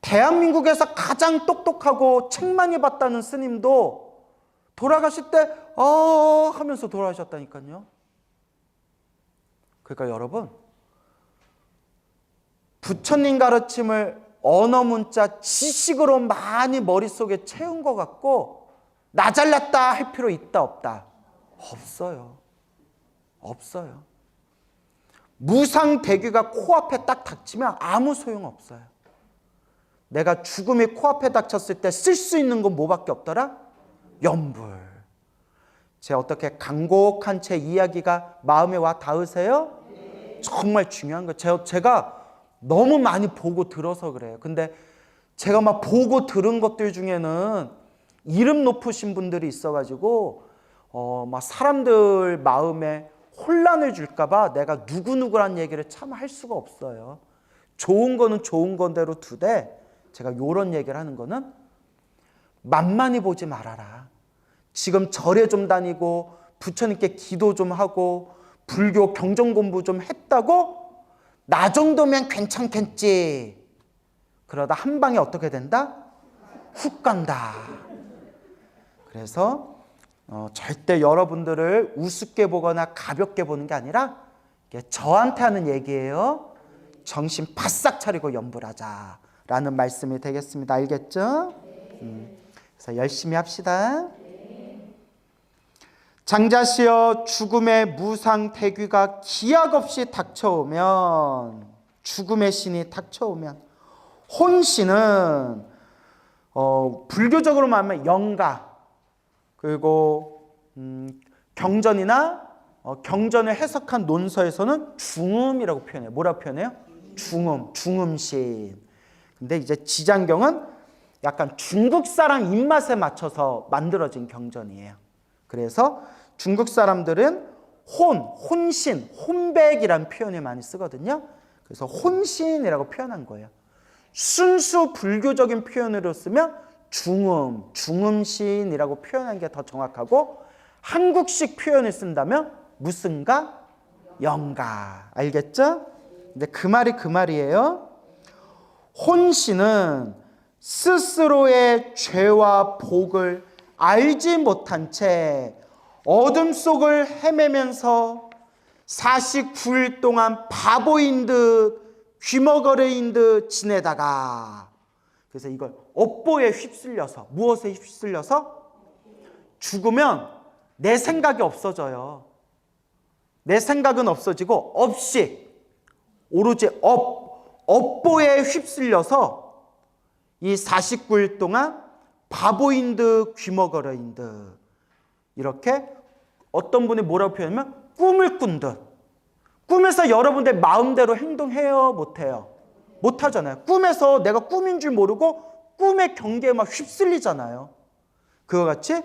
대한민국에서 가장 똑똑하고 책 많이 봤다는 스님도 돌아가실 때 하면서 돌아가셨다니까요. 그러니까 여러분 부처님 가르침을 언어 문자 지식으로 많이 머릿속에 채운 것 같고 나 잘났다 할 필요 있다 없다? 없어요. 없어요. 무상대귀가 코앞에 딱 닥치면 아무 소용없어요. 내가 죽음이 코앞에 닥쳤을 때 쓸 수 있는 건 뭐밖에 없더라? 염불. 제 어떻게 간곡한 제 이야기가 마음에 와 닿으세요? 정말 중요한 거예요. 제가 너무 많이 보고 들어서 그래요. 근데 제가 막 보고 들은 것들 중에는 이름 높으신 분들이 있어가지고 막 사람들 마음에 혼란을 줄까봐 내가 누구누구란 얘기를 참 할 수가 없어요. 좋은 거는 좋은 건대로 두되 제가 이런 얘기를 하는 거는 만만히 보지 말아라. 지금 절에 좀 다니고 부처님께 기도 좀 하고 불교 경전 공부 좀 했다고 나 정도면 괜찮겠지. 그러다 한 방에 어떻게 된다? 훅 간다. 그래서 절대 여러분들을 우습게 보거나 가볍게 보는 게 아니라 저한테 하는 얘기예요. 정신 바싹 차리고 염불하자라는 말씀이 되겠습니다. 알겠죠? 그래서 열심히 합시다. 장자시여 죽음의 무상대귀가 기약 없이 닥쳐오면 죽음의 신이 닥쳐오면 혼신은 불교적으로 말하면 영가 그리고 경전이나 경전을 해석한 논서에서는 중음이라고 표현해요. 뭐라고 표현해요? 중음신. 근데 이제 지장경은 약간 중국 사람 입맛에 맞춰서 만들어진 경전이에요. 그래서 중국 사람들은 혼신, 혼백이라는 표현을 많이 쓰거든요. 그래서 혼신이라고 표현한 거예요. 순수 불교적인 표현으로 쓰면 중음신이라고 표현한 게 더 정확하고 한국식 표현을 쓴다면 무슨가? 영가. 알겠죠? 근데 그 말이 그 말이에요. 혼신은 스스로의 죄와 복을 알지 못한 채 어둠 속을 헤매면서 49일 동안 바보인 듯 귀머거리인 듯 지내다가 그래서 이걸 업보에 휩쓸려서 무엇에 휩쓸려서 죽으면 내 생각이 없어져요. 내 생각은 없어지고 없이 오로지 업보에 휩쓸려서 이 49일 동안 바보인 듯 귀머거리인 듯 이렇게 어떤 분이 뭐라고 표현하면 꿈을 꾼 듯. 꿈에서 여러분들 마음대로 행동해요? 못해요? 못하잖아요. 꿈에서 내가 꿈인 줄 모르고 꿈의 경계에 막 휩쓸리잖아요. 그와 같이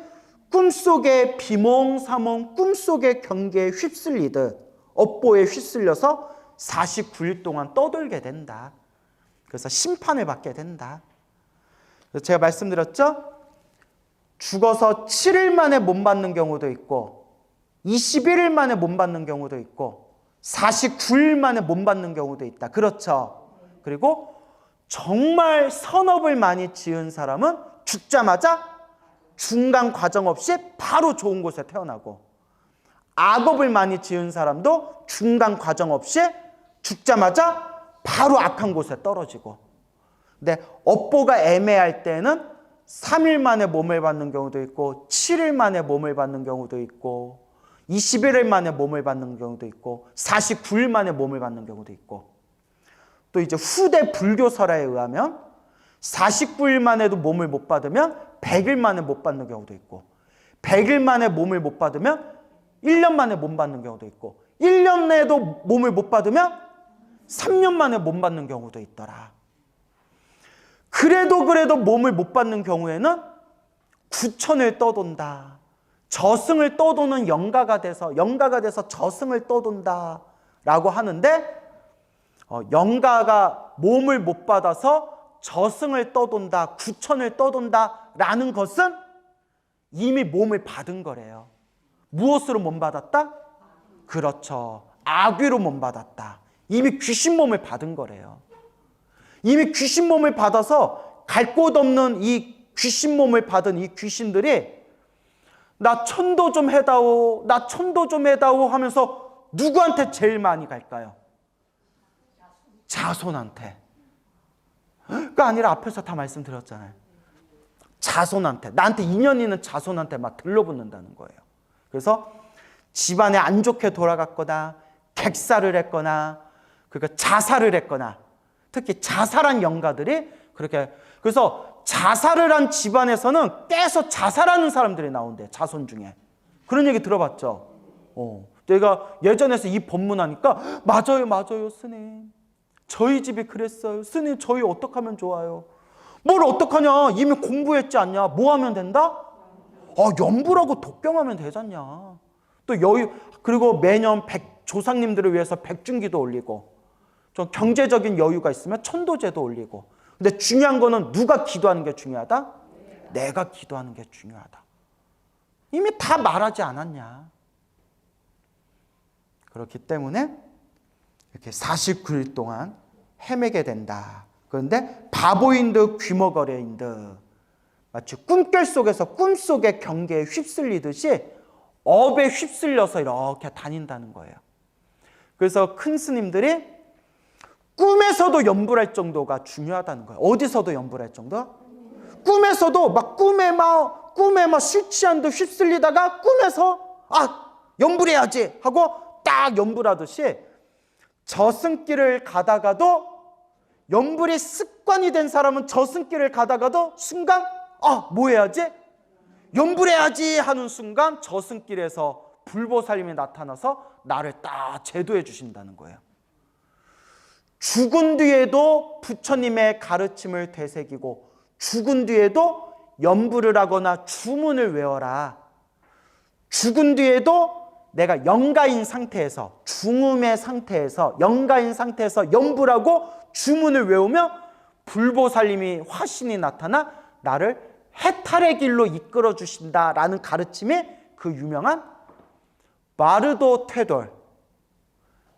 꿈속에 비몽사몽 꿈속의 경계에 휩쓸리듯 업보에 휩쓸려서 49일 동안 떠돌게 된다. 그래서 심판을 받게 된다. 그래서 제가 말씀드렸죠? 죽어서 7일 만에 몸 받는 경우도 있고 21일 만에 몸 받는 경우도 있고 49일 만에 몸 받는 경우도 있다. 그렇죠? 그리고 정말 선업을 많이 지은 사람은 죽자마자 중간 과정 없이 바로 좋은 곳에 태어나고, 악업을 많이 지은 사람도 중간 과정 없이 죽자마자 바로 악한 곳에 떨어지고, 근데 업보가 애매할 때는 3일 만에 몸을 받는 경우도 있고 7일 만에 몸을 받는 경우도 있고 21일 만에 몸을 받는 경우도 있고 49일 만에 몸을 받는 경우도 있고, 또 이제 후대 불교설에 의하면 49일 만에도 몸을 못 받으면 100일 만에 못 받는 경우도 있고, 100일 만에 몸을 못 받으면 1년 만에 몸 받는 경우도 있고, 1년 내에도 몸을 못 받으면 3년 만에 몸 받는 경우도 있더라. 그래도 몸을 못 받는 경우에는 구천을 떠돈다. 저승을 떠도는 영가가 돼서 저승을 떠돈다 라고 하는데, 영가가 몸을 못 받아서 저승을 떠돈다, 구천을 떠돈다 라는 것은 이미 몸을 받은 거래요. 무엇으로 몸 받았다? 그렇죠. 악귀로 몸 받았다. 이미 귀신 몸을 받은 거래요. 이미 귀신 몸을 받아서 갈 곳 없는 이 귀신 몸을 받은 이 귀신들이 나 천도 좀 해다오, 나 천도 좀 해다오 하면서 누구한테 제일 많이 갈까요? 자손한테. 그 아니라 앞에서 다 말씀드렸잖아요. 자손한테, 나한테 인연 있는 자손한테 막 들러붙는다는 거예요. 그래서 집안에 안 좋게 돌아갔거나 객사를 했거나 그러니까 자살을 했거나, 특히 자살한 영가들이 그렇게, 그래서 자살을 한 집안에서는 깨서 자살하는 사람들이 나온대, 자손 중에. 그런 얘기 들어봤죠? 내가 예전에서 이 법문하니까 맞아요 스님, 저희 집이 그랬어요. 스님 저희 어떡하면 좋아요? 뭘 어떡하냐, 이미 공부했지 않냐, 뭐 하면 된다? 연불하고 독경하면 되잖냐. 또 여유, 그리고 매년 조상님들을 위해서 백중기도 올리고, 좀 경제적인 여유가 있으면 천도제도 올리고. 근데 중요한 거는 누가 기도하는 게 중요하다? 내가 기도하는 게 중요하다. 이미 다 말하지 않았냐. 그렇기 때문에 이렇게 49일 동안 헤매게 된다. 그런데 바보인 듯 귀머거려인 듯 마치 꿈결 속에서 꿈속의 경계에 휩쓸리듯이 업에 휩쓸려서 이렇게 다닌다는 거예요. 그래서 큰 스님들이 꿈에서도 연불할 정도가 중요하다는 거예요. 어디서도 연불할 정도? 꿈에서도 꿈에 막 실치한 듯 휩쓸리다가 꿈에서 연불해야지 하고 딱 연불하듯이, 저승길을 가다가도 연불이 습관이 된 사람은 저승길을 가다가도 순간 뭐 해야지? 연불해야지 하는 순간 저승길에서 불보살님이 나타나서 나를 딱 제도해 주신다는 거예요. 죽은 뒤에도 부처님의 가르침을 되새기고 죽은 뒤에도 연불을 하거나 주문을 외워라. 죽은 뒤에도 내가 영가인 상태에서, 중음의 상태에서, 영가인 상태에서 연불하고 주문을 외우며 불보살님이 화신이 나타나 나를 해탈의 길로 이끌어 주신다라는 가르침이 그 유명한 마르도 퇴돌,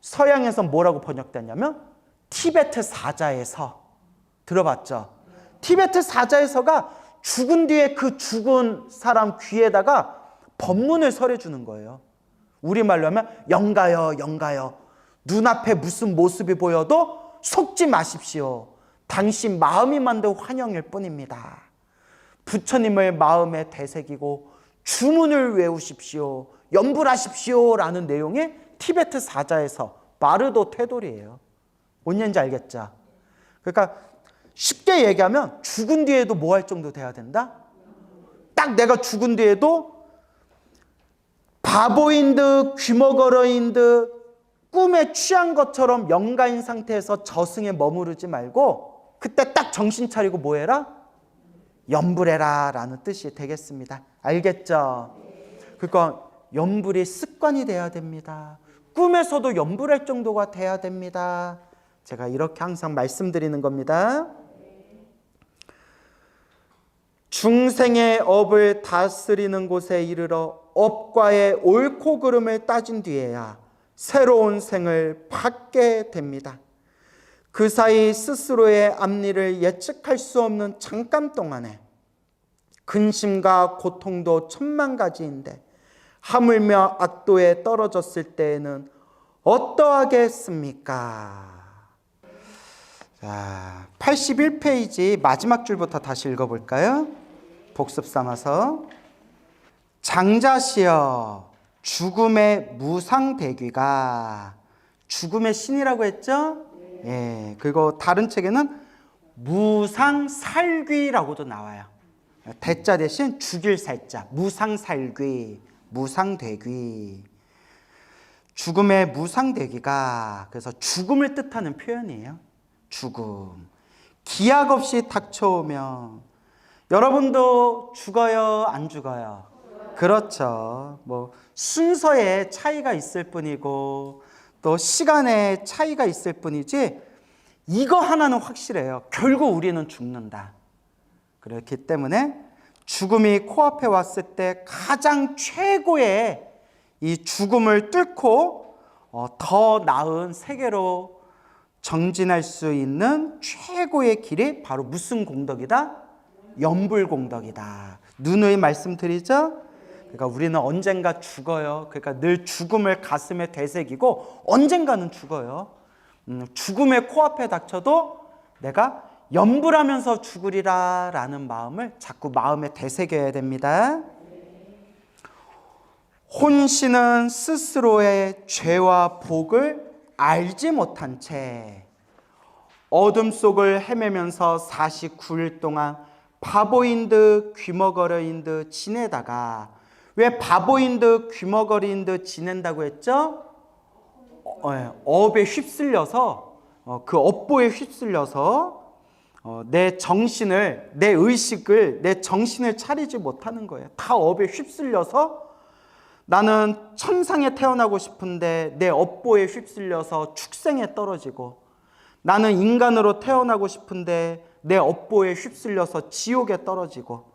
서양에서 뭐라고 번역됐냐면 티베트 사자에서. 들어봤죠? 티베트 사자에서가 죽은 뒤에 그 죽은 사람 귀에다가 법문을 설해주는 거예요. 우리말로 하면 영가여 눈앞에 무슨 모습이 보여도 속지 마십시오. 당신 마음이 만든 환영일 뿐입니다. 부처님을 마음에 되새기고 주문을 외우십시오. 연불하십시오 라는 내용이 티베트 사자에서 마르도 퇴돌이에요. 뭔 얘기인지 알겠죠? 그러니까 쉽게 얘기하면 죽은 뒤에도 뭐 할 정도 돼야 된다? 딱 내가 죽은 뒤에도 바보인 듯 귀머거러인 듯 꿈에 취한 것처럼 영가인 상태에서 저승에 머무르지 말고 그때 딱 정신 차리고 뭐 해라? 연불해라 라는 뜻이 되겠습니다. 알겠죠? 그러니까 염불이 습관이 돼야 됩니다. 꿈에서도 염불할 정도가 돼야 됩니다. 제가 이렇게 항상 말씀드리는 겁니다. 중생의 업을 다스리는 곳에 이르러 업과의 옳고 그름을 따진 뒤에야 새로운 생을 받게 됩니다. 그 사이 스스로의 앞니를 예측할 수 없는 잠깐 동안에 근심과 고통도 천만 가지인데 하물며 악도에 떨어졌을 때에는 어떠하겠습니까? 자, 81페이지 마지막 줄부터 다시 읽어볼까요? 복습 삼아서. 장자시여 죽음의 무상대귀가, 죽음의 신이라고 했죠? 예, 그리고 다른 책에는 무상살귀라고도 나와요. 대자 대신 죽일 살자, 무상살귀, 무상대귀. 죽음의 무상대귀가, 그래서 죽음을 뜻하는 표현이에요. 죽음. 기약 없이 닥쳐오면 여러분도 죽어요, 안 죽어요? 그렇죠. 뭐 순서의 차이가 있을 뿐이고 또 시간의 차이가 있을 뿐이지 이거 하나는 확실해요. 결국 우리는 죽는다. 그렇기 때문에 죽음이 코앞에 왔을 때 가장 최고의 이 죽음을 뚫고 더 나은 세계로 정진할 수 있는 최고의 길이 바로 무슨 공덕이다? 염불공덕이다. 누누이 말씀드리죠? 그러니까 우리는 언젠가 죽어요. 그러니까 늘 죽음을 가슴에 되새기고 언젠가는 죽어요. 죽음의 코앞에 닥쳐도 내가 염불하면서 죽으리라 라는 마음을 자꾸 마음에 되새겨야 됩니다. 혼신은 스스로의 죄와 복을 알지 못한 채 어둠 속을 헤매면서 49일 동안 바보인 듯 귀머거리인 듯 지내다가, 왜 바보인 듯 귀머거리인 듯 지낸다고 했죠? 업에 휩쓸려서, 그 업보에 휩쓸려서 내 정신을, 내 의식을, 내 정신을 차리지 못하는 거예요. 다 업에 휩쓸려서 나는 천상에 태어나고 싶은데 내 업보에 휩쓸려서 축생에 떨어지고, 나는 인간으로 태어나고 싶은데 내 업보에 휩쓸려서 지옥에 떨어지고,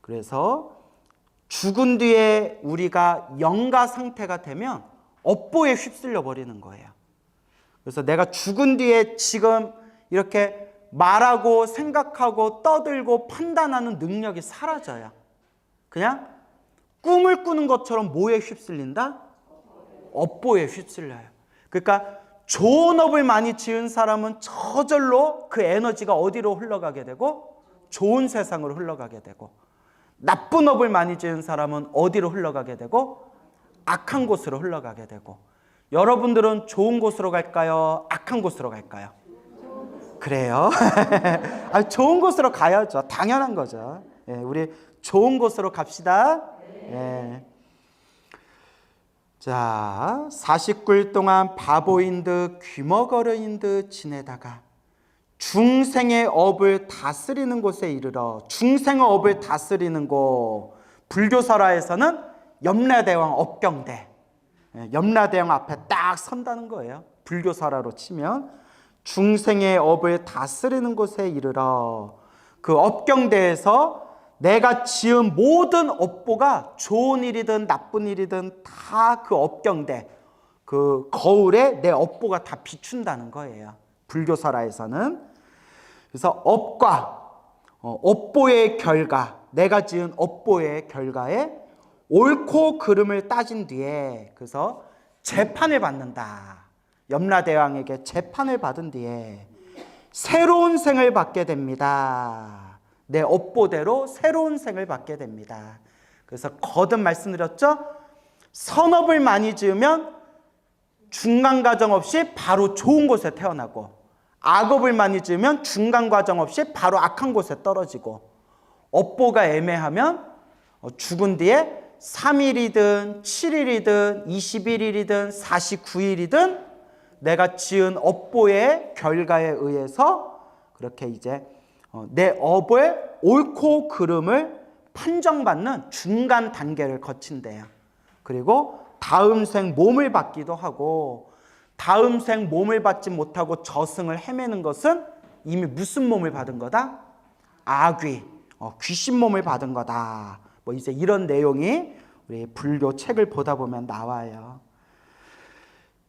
그래서 죽은 뒤에 우리가 영가 상태가 되면 업보에 휩쓸려 버리는 거예요. 그래서 내가 죽은 뒤에 지금 이렇게 말하고 생각하고 떠들고 판단하는 능력이 사라져요. 그냥 꿈을 꾸는 것처럼 뭐에 휩쓸린다? 업보에 휩쓸려요. 그러니까 좋은 업을 많이 지은 사람은 저절로 그 에너지가 어디로 흘러가게 되고 좋은 세상으로 흘러가게 되고, 나쁜 업을 많이 지은 사람은 어디로 흘러가게 되고 악한 곳으로 흘러가게 되고. 여러분들은 좋은 곳으로 갈까요? 악한 곳으로 갈까요? 그래요? 좋은 곳으로 가야죠. 당연한 거죠. 예, 우리 좋은 곳으로 갑시다. 예. 자, 49일 동안 바보인 듯 귀머거리인 듯 지내다가 중생의 업을 다스리는 곳에 이르러, 중생의 업을 다스리는 곳, 불교설화에서는 염라대왕 업경대, 염라대왕 앞에 딱 선다는 거예요. 불교설화로 치면 중생의 업을 다스리는 곳에 이르러, 그 업경대에서 내가 지은 모든 업보가 좋은 일이든 나쁜 일이든 다 그 업경대, 그 거울에 내 업보가 다 비춘다는 거예요. 불교설화에서는. 그래서 업과 업보의 결과, 내가 지은 업보의 결과에 옳고 그름을 따진 뒤에, 그래서 재판을 받는다. 염라대왕에게 재판을 받은 뒤에 새로운 생을 받게 됩니다. 내 업보대로 새로운 생을 받게 됩니다. 그래서 거듭 말씀드렸죠? 선업을 많이 지으면 중간 과정 없이 바로 좋은 곳에 태어나고, 악업을 많이 지으면 중간 과정 없이 바로 악한 곳에 떨어지고, 업보가 애매하면 죽은 뒤에 3일이든 7일이든 21일이든 49일이든 내가 지은 업보의 결과에 의해서 그렇게 이제 내 업의 옳고 그름을 판정받는 중간 단계를 거친대요. 그리고 다음 생 몸을 받기도 하고, 다음 생 몸을 받지 못하고 저승을 헤매는 것은 이미 무슨 몸을 받은 거다? 아귀, 귀신 몸을 받은 거다. 뭐 이제 이런 내용이 우리 불교 책을 보다 보면 나와요.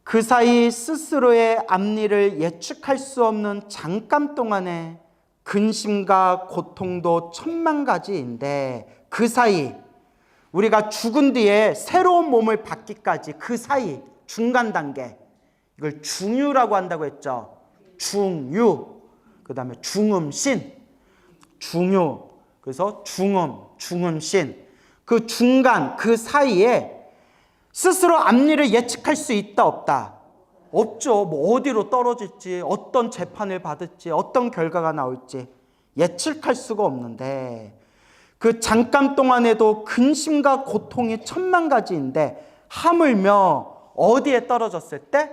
그 사이 스스로의 앞니를 예측할 수 없는 잠깐 동안에 근심과 고통도 천만 가지인데, 그 사이 우리가 죽은 뒤에 새로운 몸을 받기까지 그 사이 중간 단계, 이걸 중유라고 한다고 했죠. 중유, 그 다음에 중음신, 중유, 그래서 중음신, 그 중간 그 사이에 스스로 앞니를 예측할 수 있다 없다? 없죠. 뭐 어디로 떨어질지, 어떤 재판을 받을지, 어떤 결과가 나올지 예측할 수가 없는데, 그 잠깐 동안에도 근심과 고통이 천만 가지인데, 하물며 어디에 떨어졌을 때?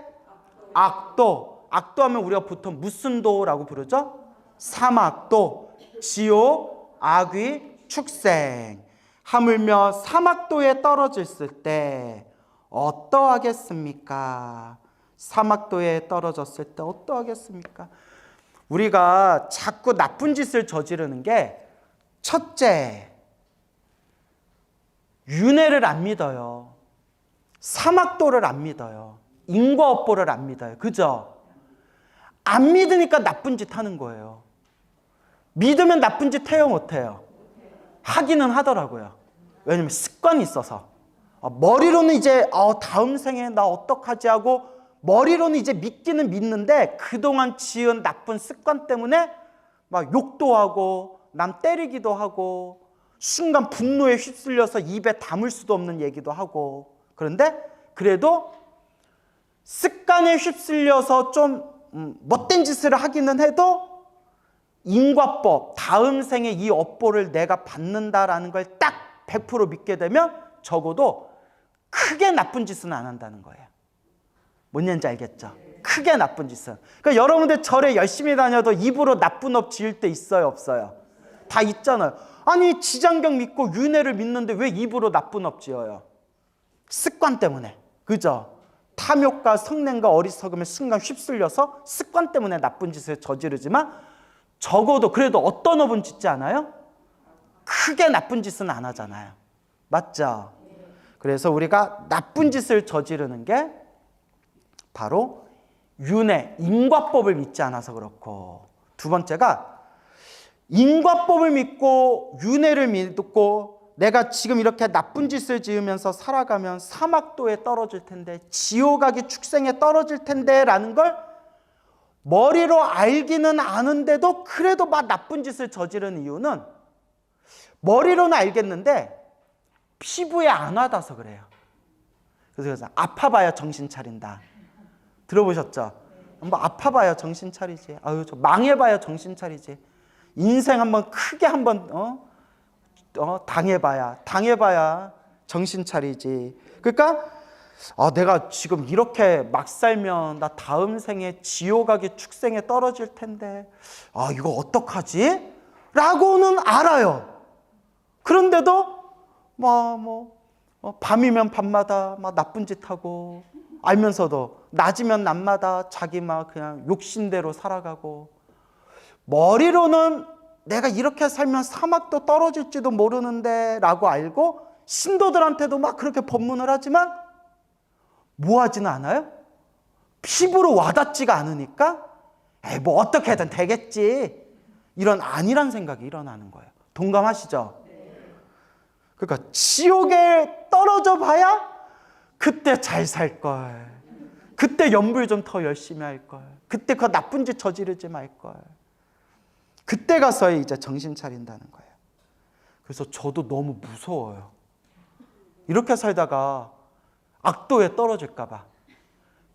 악도. 악도하면 우리가 보통 무슨 도라고 부르죠? 사막도, 지옥, 악귀, 축생. 하물며 사막도에 떨어졌을 때 어떠하겠습니까? 사막도에 떨어졌을 때 어떠하겠습니까? 우리가 자꾸 나쁜 짓을 저지르는 게, 첫째, 윤회를 안 믿어요. 사막도를 안 믿어요. 인과업보를 안 믿어요. 그죠? 안 믿으니까 나쁜 짓 하는 거예요. 믿으면 나쁜 짓 해요, 못해요? 하기는 하더라고요. 왜냐면 습관이 있어서. 머리로는 이제 다음 생에 나 어떡하지 하고 머리로는 이제 믿기는 믿는데, 그동안 지은 나쁜 습관 때문에 막 욕도 하고 남 때리기도 하고 순간 분노에 휩쓸려서 입에 담을 수도 없는 얘기도 하고, 그런데 그래도 습관에 휩쓸려서 좀 못된 짓을 하기는 해도 인과법, 다음 생에 이 업보를 내가 받는다라는 걸 딱 100% 믿게 되면 적어도 크게 나쁜 짓은 안 한다는 거예요. 뭔 얘기인지 알겠죠? 크게 나쁜 짓은. 그러니까 여러분들 절에 열심히 다녀도 입으로 나쁜 업 지을 때 있어요, 없어요? 다 있잖아요. 아니 지장경 믿고 윤회를 믿는데 왜 입으로 나쁜 업 지어요? 습관 때문에. 그죠? 탐욕과 성냄과 어리석음에 순간 휩쓸려서 습관 때문에 나쁜 짓을 저지르지만, 적어도 그래도 어떤 업은 짓지 않아요? 크게 나쁜 짓은 안 하잖아요. 맞죠? 그래서 우리가 나쁜 짓을 저지르는 게 바로 윤회, 인과법을 믿지 않아서 그렇고, 두 번째가 인과법을 믿고 윤회를 믿고 내가 지금 이렇게 나쁜 짓을 지으면서 살아가면 사막도에 떨어질 텐데, 지옥 가기 축생에 떨어질 텐데 라는 걸 머리로 알기는 아는데도 그래도 막 나쁜 짓을 저지르는 이유는, 머리로는 알겠는데 피부에 안 와닿아서 그래요. 그래서 아파봐야 정신 차린다. 들어보셨죠? 뭐 아파봐야 정신 차리지. 아유, 저 망해봐야 정신 차리지. 인생 한번 크게 한번 당해봐야 정신 차리지. 그러니까 내가 지금 이렇게 막 살면 나 다음 생에 지옥 가기 축생에 떨어질 텐데 이거 어떡하지? 라고는 알아요. 그런데도 밤이면 밤마다 막 나쁜 짓 하고, 알면서도 낮이면 낮마다 자기 막 그냥 욕심대로 살아가고, 머리로는 내가 이렇게 살면 사막도 떨어질지도 모르는데 라고 알고 신도들한테도 막 그렇게 법문을 하지만 뭐 하지는 않아요? 피부로 와닿지가 않으니까 뭐 어떻게든 되겠지, 이런 아니란 생각이 일어나는 거예요. 동감하시죠? 그러니까 지옥에 떨어져 봐야 그때 잘 살 걸, 그때 연불 좀 더 열심히 할 걸, 그때 그 나쁜 짓 저지르지 말 걸, 그때 가서야 이제 정신 차린다는 거예요. 그래서 저도 너무 무서워요. 이렇게 살다가 악도에 떨어질까 봐.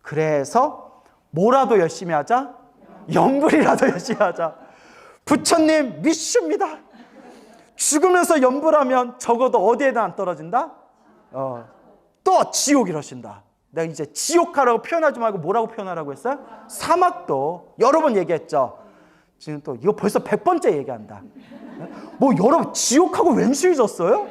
그래서 뭐라도 열심히 하자, 연불이라도 열심히 하자. 부처님 미슈입니다. 죽으면서 연불하면 적어도 어디에도 안 떨어진다? 또 지옥 이러신다. 내가 이제 지옥하라고 표현하지 말고 뭐라고 표현하라고 했어요? 사막도. 여러 번 얘기했죠. 지금 또 이거 벌써 100번째 얘기한다. 뭐 여러분 지옥하고 웬 수위졌어요?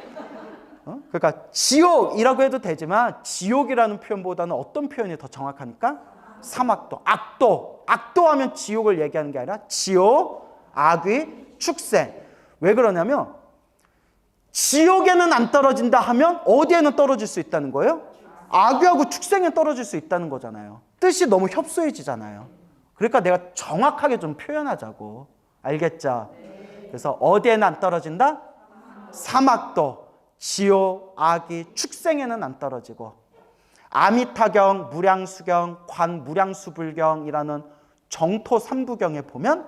그러니까 지옥이라고 해도 되지만 지옥이라는 표현보다는 어떤 표현이 더 정확하니까? 사막도, 악도. 악도하면 지옥을 얘기하는 게 아니라 지옥, 악귀, 축생. 왜 그러냐면 지옥에는 안 떨어진다 하면 어디에는 떨어질 수 있다는 거예요? 악귀하고 축생에 떨어질 수 있다는 거잖아요. 뜻이 너무 협소해지잖아요. 그러니까 내가 정확하게 좀 표현하자고. 알겠죠? 그래서 어디에는 안 떨어진다? 사막도, 지옥, 악귀, 축생에는 안 떨어지고, 아미타경, 무량수경, 관무량수불경이라는 정토 삼부경에 보면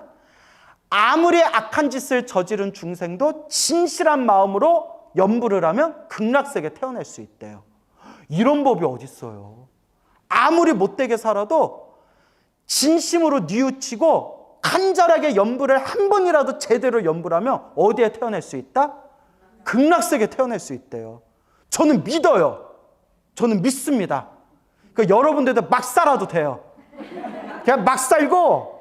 아무리 악한 짓을 저지른 중생도 진실한 마음으로 염불을 하면 극락세계 태어날 수 있대요. 이런 법이 어디 있어요? 아무리 못되게 살아도 진심으로 뉘우치고 간절하게 염불을 한 번이라도 제대로 염불하면 어디에 태어날 수 있다? 극락세계 태어날 수 있대요. 저는 믿어요. 저는 믿습니다. 그러니까 여러분들도 막 살아도 돼요. 그냥 막 살고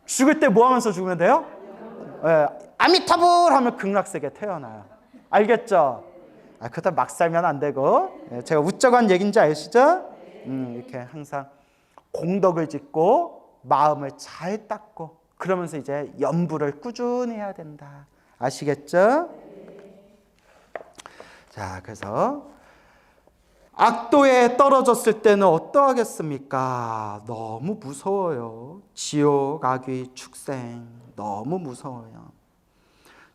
죽을 때 뭐 하면서 죽으면 돼요? 아미타불 하면 극락세계 태어나요. 알겠죠? 그렇다고 막 살면 안 되고, 제가 우쩍 한 얘기인지 아시죠? 이렇게 항상 공덕을 짓고 마음을 잘 닦고 그러면서 이제 염불을 꾸준히 해야 된다. 아시겠죠? 자, 그래서 악도에 떨어졌을 때는 어떠하겠습니까? 너무 무서워요. 지옥, 악귀, 축생 너무 무서워요.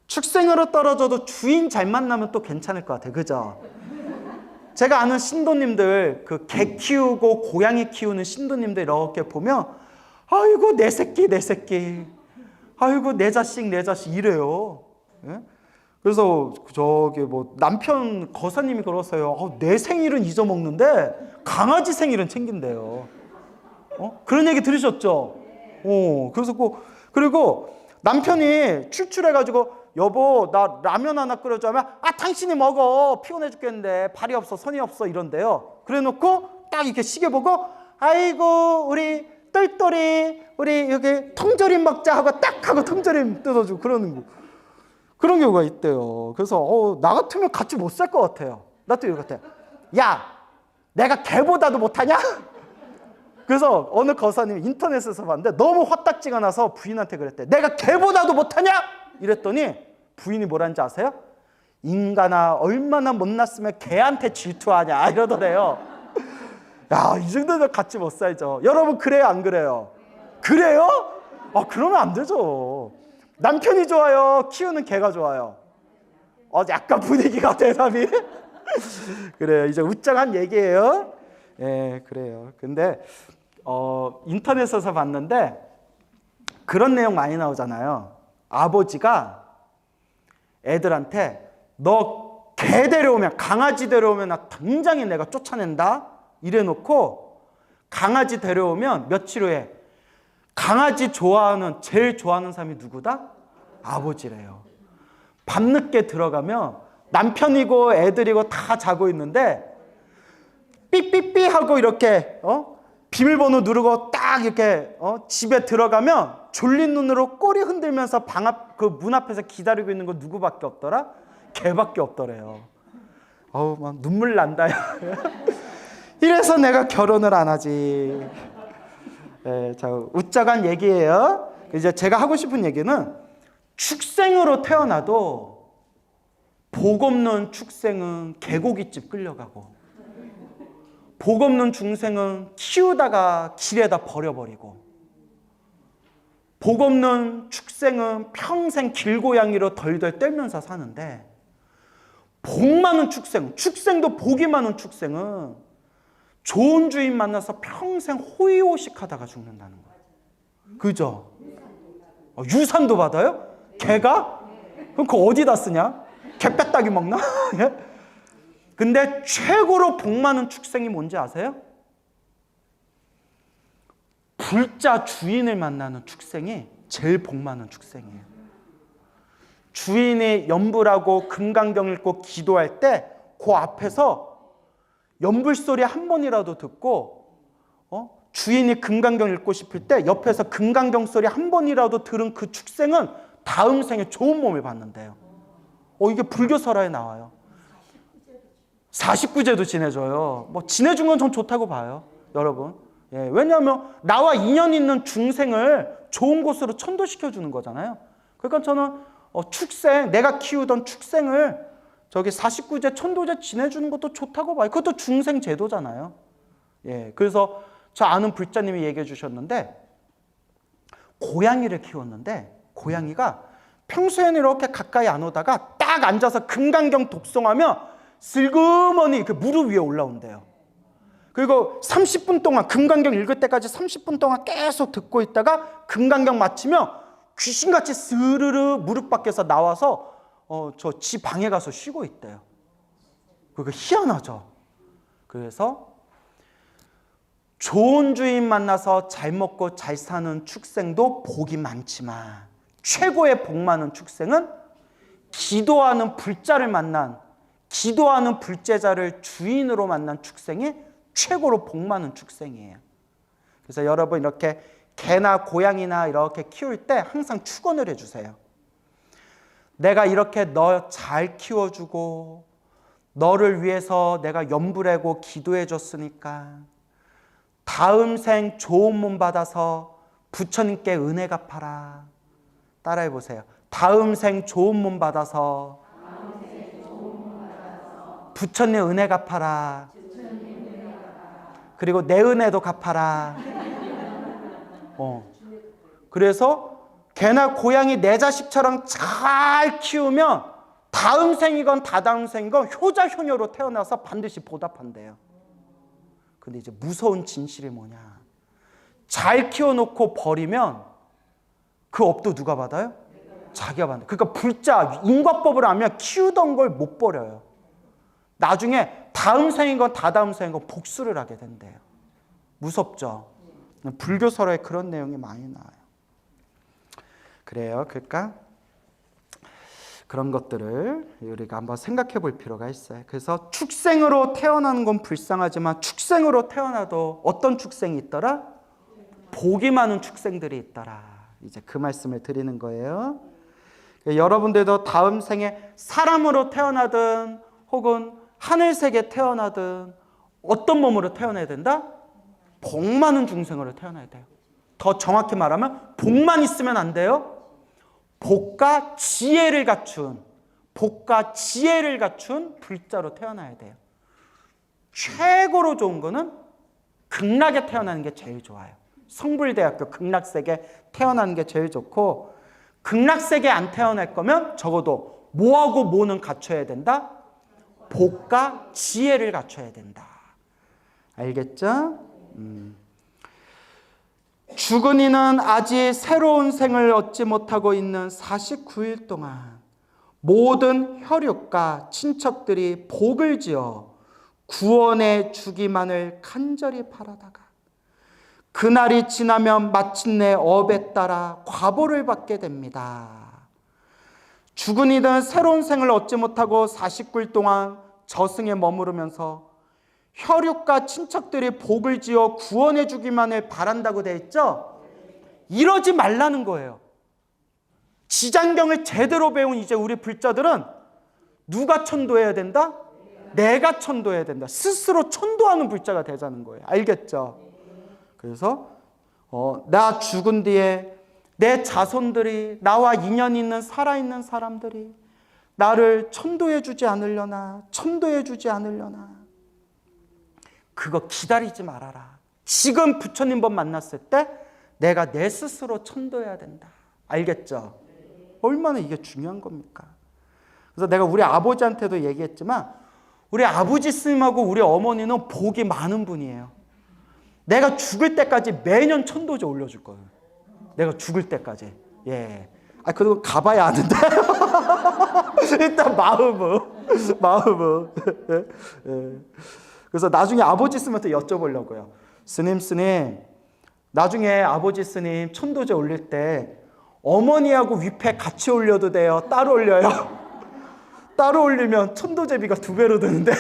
축생으로 떨어져도 주인 잘 만나면 또 괜찮을 것 같아요. 그죠? 제가 아는 신도님들, 그 개 키우고 고양이 키우는 신도님들 이렇게 보면 아이고 내 새끼 내 새끼, 아이고 내 자식 내 자식 이래요. 예? 그래서 저기 뭐 남편 거사님이 그러세요. 내 생일은 잊어먹는데 강아지 생일은 챙긴대요. 그런 얘기 들으셨죠? 그래서 그리고 남편이 출출해가지고 여보 나 라면 하나 끓여줘 하면 당신이 먹어 피곤해 죽겠는데 발이 없어 손이 없어 이런데요. 그래놓고 딱 이렇게 시계 보고 아이고 우리 똘똘이 우리 여기 통조림 먹자 하고 딱 하고 통조림 뜯어주고 그러는 거. 그런 경우가 있대요. 그래서 나 같으면 같이 못 살 것 같아요. 나 또 이럴 것 같아요. 야 내가 걔보다도 못하냐? 그래서 어느 거사님이 인터넷에서 봤는데 너무 화딱지가 나서 부인한테 그랬대. 내가 걔보다도 못하냐? 이랬더니 부인이 뭐라는지 아세요? 인간아 얼마나 못났으면 걔한테 질투하냐 이러더래요. 야, 이 정도면 같이 못 살죠. 여러분 그래요 안 그래요? 그래요? 그러면 안 되죠. 남편이 좋아요? 키우는 개가 좋아요? 약간 분위기가 대답이 그래요. 이제 웃장한 얘기예요. 예, 그래요. 근데 인터넷에서 봤는데 그런 내용 많이 나오잖아요. 아버지가 애들한테 너 개 데려오면 강아지 데려오면 나 당장에 내가 쫓아낸다 이래놓고 강아지 데려오면 며칠 후에 강아지 제일 좋아하는 사람이 누구다? 아버지래요. 밤늦게 들어가면 남편이고 애들이고 다 자고 있는데 삐삐삐 하고 이렇게 비밀번호 누르고 딱 이렇게 집에 들어가면 졸린 눈으로 꼬리 흔들면서 방 앞 그 문 앞에서 기다리고 있는 거 누구밖에 없더라? 걔밖에 없더래요. 막 눈물 난다. 이래서 내가 결혼을 안 하지. 자, 웃자간 얘기예요. 이제 제가 하고 싶은 얘기는 축생으로 태어나도 복 없는 축생은 개고깃집 끌려가고 복 없는 중생은 키우다가 길에다 버려버리고 복 없는 축생은 평생 길고양이로 덜덜 떨면서 사는데 복 많은 축생도 복이 많은 축생은 좋은 주인 만나서 평생 호의호식하다가 죽는다는 거예요. 그죠? 유산도 받아요? 개가? 그럼 그거 어디다 쓰냐? 개 빼딱이 먹나? 근데 최고로 복 많은 축생이 뭔지 아세요? 불자 주인을 만나는 축생이 제일 복 많은 축생이에요. 주인이 염불하고 금강경 읽고 기도할 때 그 앞에서 염불 소리 한 번이라도 듣고 주인이 금강경 읽고 싶을 때 옆에서 금강경 소리 한 번이라도 들은 그 축생은 다음 생에 좋은 몸을 받는데요. 이게 불교 설화에 나와요. 49제도 지내줘요. 뭐 지내준 건 전 좋다고 봐요, 여러분. 예, 왜냐하면 나와 인연 있는 중생을 좋은 곳으로 천도시켜 주는 거잖아요. 그러니까 저는 축생, 내가 키우던 축생을 저기 49제 천도제 지내주는 것도 좋다고 봐요. 그것도 중생 제도잖아요. 예, 그래서 저 아는 불자님이 얘기해 주셨는데, 고양이를 키웠는데 고양이가 평소에는 이렇게 가까이 안 오다가 딱 앉아서 금강경 독송하면 슬그머니 그 무릎 위에 올라온대요. 그리고 30분 동안 금강경 읽을 때까지 30분 동안 계속 듣고 있다가 금강경 마치면 귀신같이 스르르 무릎 밖에서 나와서 저 지 방에 가서 쉬고 있대요. 그거 희한하죠. 그래서 좋은 주인 만나서 잘 먹고 잘 사는 축생도 복이 많지만 최고의 복 많은 축생은 기도하는 불자를 만난, 기도하는 불제자를 주인으로 만난 축생이 최고로 복 많은 축생이에요. 그래서 여러분 이렇게 개나 고양이나 이렇게 키울 때 항상 축원을 해주세요. 내가 이렇게 너 잘 키워주고 너를 위해서 내가 염불하고 기도해줬으니까 다음 생 좋은 몸 받아서 부처님께 은혜 갚아라. 따라해보세요. 다음 생 좋은 몸 받아서 부처님 은혜 갚아라. 그리고 내 은혜도 갚아라. 그래서 개나 고양이 내 자식처럼 잘 키우면 다음 생이건 다다음 생이건 효자 효녀로 태어나서 반드시 보답한대요. 근데 이제 무서운 진실이 뭐냐? 잘 키워놓고 버리면 그 업도 누가 받아요? 자기가 받는. 그러니까 불자 인과법을 알면 키우던 걸 못 버려요. 나중에 다음 생이건 다다음 생이건 복수를 하게 된대요. 무섭죠? 불교 설화에 그런 내용이 많이 나와요. 그래요. 그러니까 그런 것들을 우리가 한번 생각해 볼 필요가 있어요. 그래서 축생으로 태어나는 건 불쌍하지만 축생으로 태어나도 어떤 축생이 있더라? 복이 많은 축생들이 있더라. 이제 그 말씀을 드리는 거예요. 여러분들도 다음 생에 사람으로 태어나든 혹은 하늘색에 태어나든 어떤 몸으로 태어나야 된다? 복 많은 중생으로 태어나야 돼요. 더 정확히 말하면 복만 있으면 안 돼요. 복과 지혜를 갖춘 불자로 태어나야 돼요. 최고로 좋은 거는 극락에 태어나는 게 제일 좋아요. 성불대학교 극락세계 태어나는 게 제일 좋고, 극락세계 안 태어날 거면 적어도 뭐하고 뭐는 갖춰야 된다? 복과 지혜를 갖춰야 된다. 알겠죠? 죽은 이는 아직 새로운 생을 얻지 못하고 있는 49일 동안 모든 혈육과 친척들이 복을 지어 구원해 주기만을 간절히 바라다가 그날이 지나면 마침내 업에 따라 과보를 받게 됩니다. 죽은 이는 새로운 생을 얻지 못하고 49일 동안 저승에 머무르면서 혈육과 친척들이 복을 지어 구원해 주기만을 바란다고 되어 있죠? 이러지 말라는 거예요. 지장경을 제대로 배운 이제 우리 불자들은 누가 천도해야 된다? 내가 천도해야 된다. 스스로 천도하는 불자가 되자는 거예요. 알겠죠? 그래서 나 죽은 뒤에 내 자손들이, 나와 인연 있는 살아있는 사람들이 나를 천도해 주지 않으려나, 천도해 주지 않으려나. 그거 기다리지 말아라. 지금 부처님 법 만났을 때 내가 내 스스로 천도해야 된다. 알겠죠? 얼마나 이게 중요한 겁니까? 그래서 내가 우리 아버지한테도 얘기했지만 우리 아버지 스님하고 우리 어머니는 복이 많은 분이에요. 내가 죽을 때까지 매년 천도제 올려줄 거예요. 내가 죽을 때까지. 예. 그리고 가봐야 아는데. 일단 마음은. 예. 그래서 나중에 아버지 스님한테 여쭤보려고요. 스님, 나중에 아버지 스님 천도제 올릴 때 어머니하고 위패 같이 올려도 돼요? 따로 올려요? 따로 올리면 천도제비가 2배로 드는데.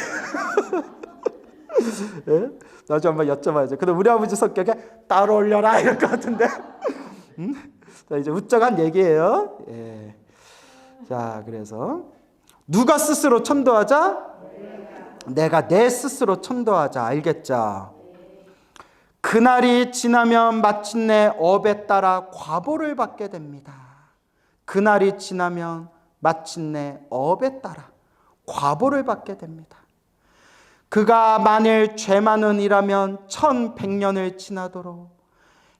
예? 나중에 한번 여쭤봐야죠. 근데 우리 아버지 성격에 따로 올려라 이럴 것 같은데. 자, 이제 우쩍한 얘기예요. 예. 자, 그래서 누가 스스로 천도하자? 내가 내 스스로 천도하자. 알겠죠? 그날이 지나면 마침내 업에 따라 과보를 받게 됩니다. 그날이 지나면 마침내 업에 따라 과보를 받게 됩니다. 그가 만일 죄 많은 이라면 1100년을 지나도록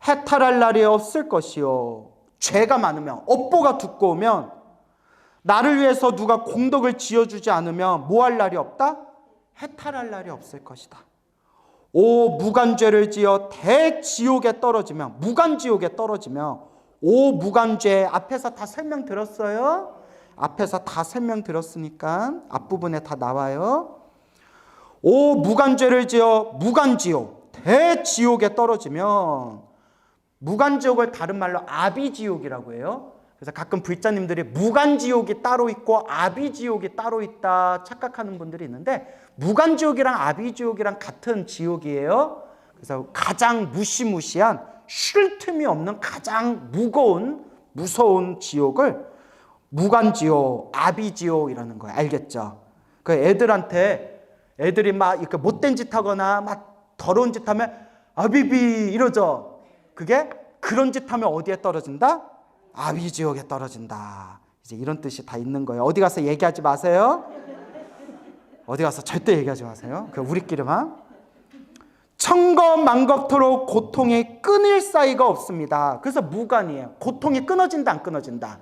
해탈할 날이 없을 것이요. 죄가 많으면, 업보가 두꺼우면, 나를 위해서 누가 공덕을 지어주지 않으면 뭐 할 날이 없다? 해탈할 날이 없을 것이다. 오 무간죄를 지어 대지옥에 떨어지면, 무간지옥에 떨어지면, 오 무간죄 앞에서 다 설명 들었어요? 앞에서 다 설명 들었으니까 앞부분에 다 나와요. 오 무간죄를 지어 무간지옥, 대지옥에 떨어지면, 무간지옥을 다른 말로 아비지옥이라고 해요. 그래서 가끔 불자님들이 무간지옥이 따로 있고 아비지옥이 따로 있다 착각하는 분들이 있는데, 무간지옥이랑 아비지옥이랑 같은 지옥이에요. 그래서 가장 무시무시한, 쉴 틈이 없는 가장 무서운 지옥을 무간지옥, 아비지옥이라는 거예요. 알겠죠? 그 애들이 막 이렇게 못된 짓 하거나 막 더러운 짓 하면 아비비 이러죠. 그게 그런 짓 하면 어디에 떨어진다? 아비지옥에 떨어진다. 이제 이런 뜻이 다 있는 거예요. 어디 가서 얘기하지 마세요. 어디 가서 절대 얘기하지 마세요. 그 우리끼리만. 천겁만겁토록 고통이 끊일 사이가 없습니다. 그래서 무간이에요. 고통이 끊어진다 안 끊어진다?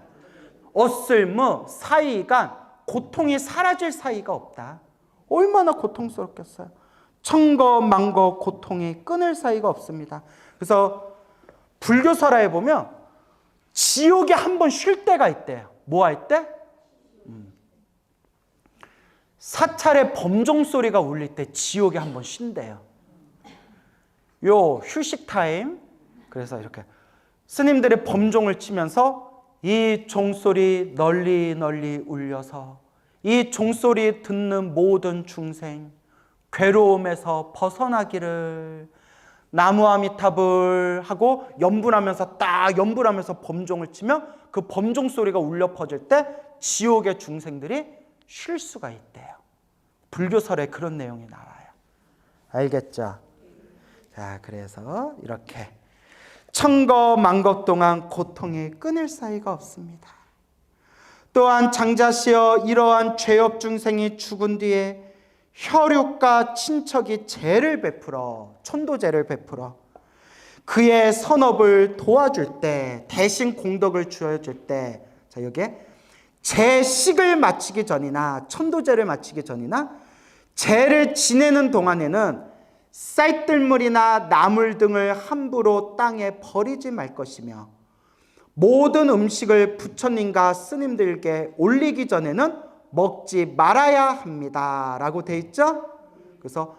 어슬무 사이간, 고통이 사라질 사이가 없다. 얼마나 고통스럽겠어요. 천겁만겁 고통이 끊을 사이가 없습니다. 그래서 불교설화에 보면 지옥에 한 번 쉴 때가 있대요. 뭐 할 때? 사찰의 범종 소리가 울릴 때 지옥에 한 번 쉰대요. 요 휴식 타임. 그래서 이렇게 스님들의 범종을 치면서 이 종소리 널리 널리 울려서 이 종소리 듣는 모든 중생 괴로움에서 벗어나기를 나무아미타불 하고 연불하면서 범종을 치면 그 범종 소리가 울려 퍼질 때 지옥의 중생들이 쉴 수가 있대요. 불교설에 그런 내용이 나와요. 알겠죠? 자, 그래서 이렇게 천겁만겁 동안 고통이 끊일 사이가 없습니다. 또한 장자시여 이러한 죄업 중생이 죽은 뒤에 혈육과 친척이 죄를 베풀어, 천도제를 베풀어 그의 선업을 도와줄 때, 대신 공덕을 주어줄 때, 자 여기에 제식을 마치기 전이나 천도제를 마치기 전이나 제를 지내는 동안에는 쌀뜨물이나 나물 등을 함부로 땅에 버리지 말 것이며 모든 음식을 부처님과 스님들께 올리기 전에는 먹지 말아야 합니다 라고 돼 있죠. 그래서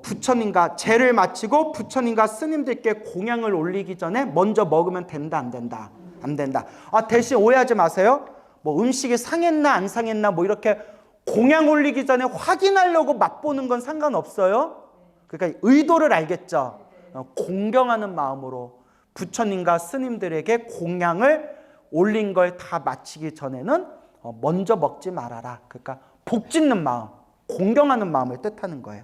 부처님과 제를 마치고 부처님과 스님들께 공양을 올리기 전에 먼저 먹으면 된다 안 된다? 안 된다. 대신 오해하지 마세요. 뭐 음식이 상했나 안 상했나 뭐 이렇게 공양 올리기 전에 확인하려고 맛보는 건 상관없어요. 그러니까 의도를 알겠죠. 공경하는 마음으로 부처님과 스님들에게 공양을 올린 걸 다 마치기 전에는 먼저 먹지 말아라. 그러니까 복 짓는 마음, 공경하는 마음을 뜻하는 거예요.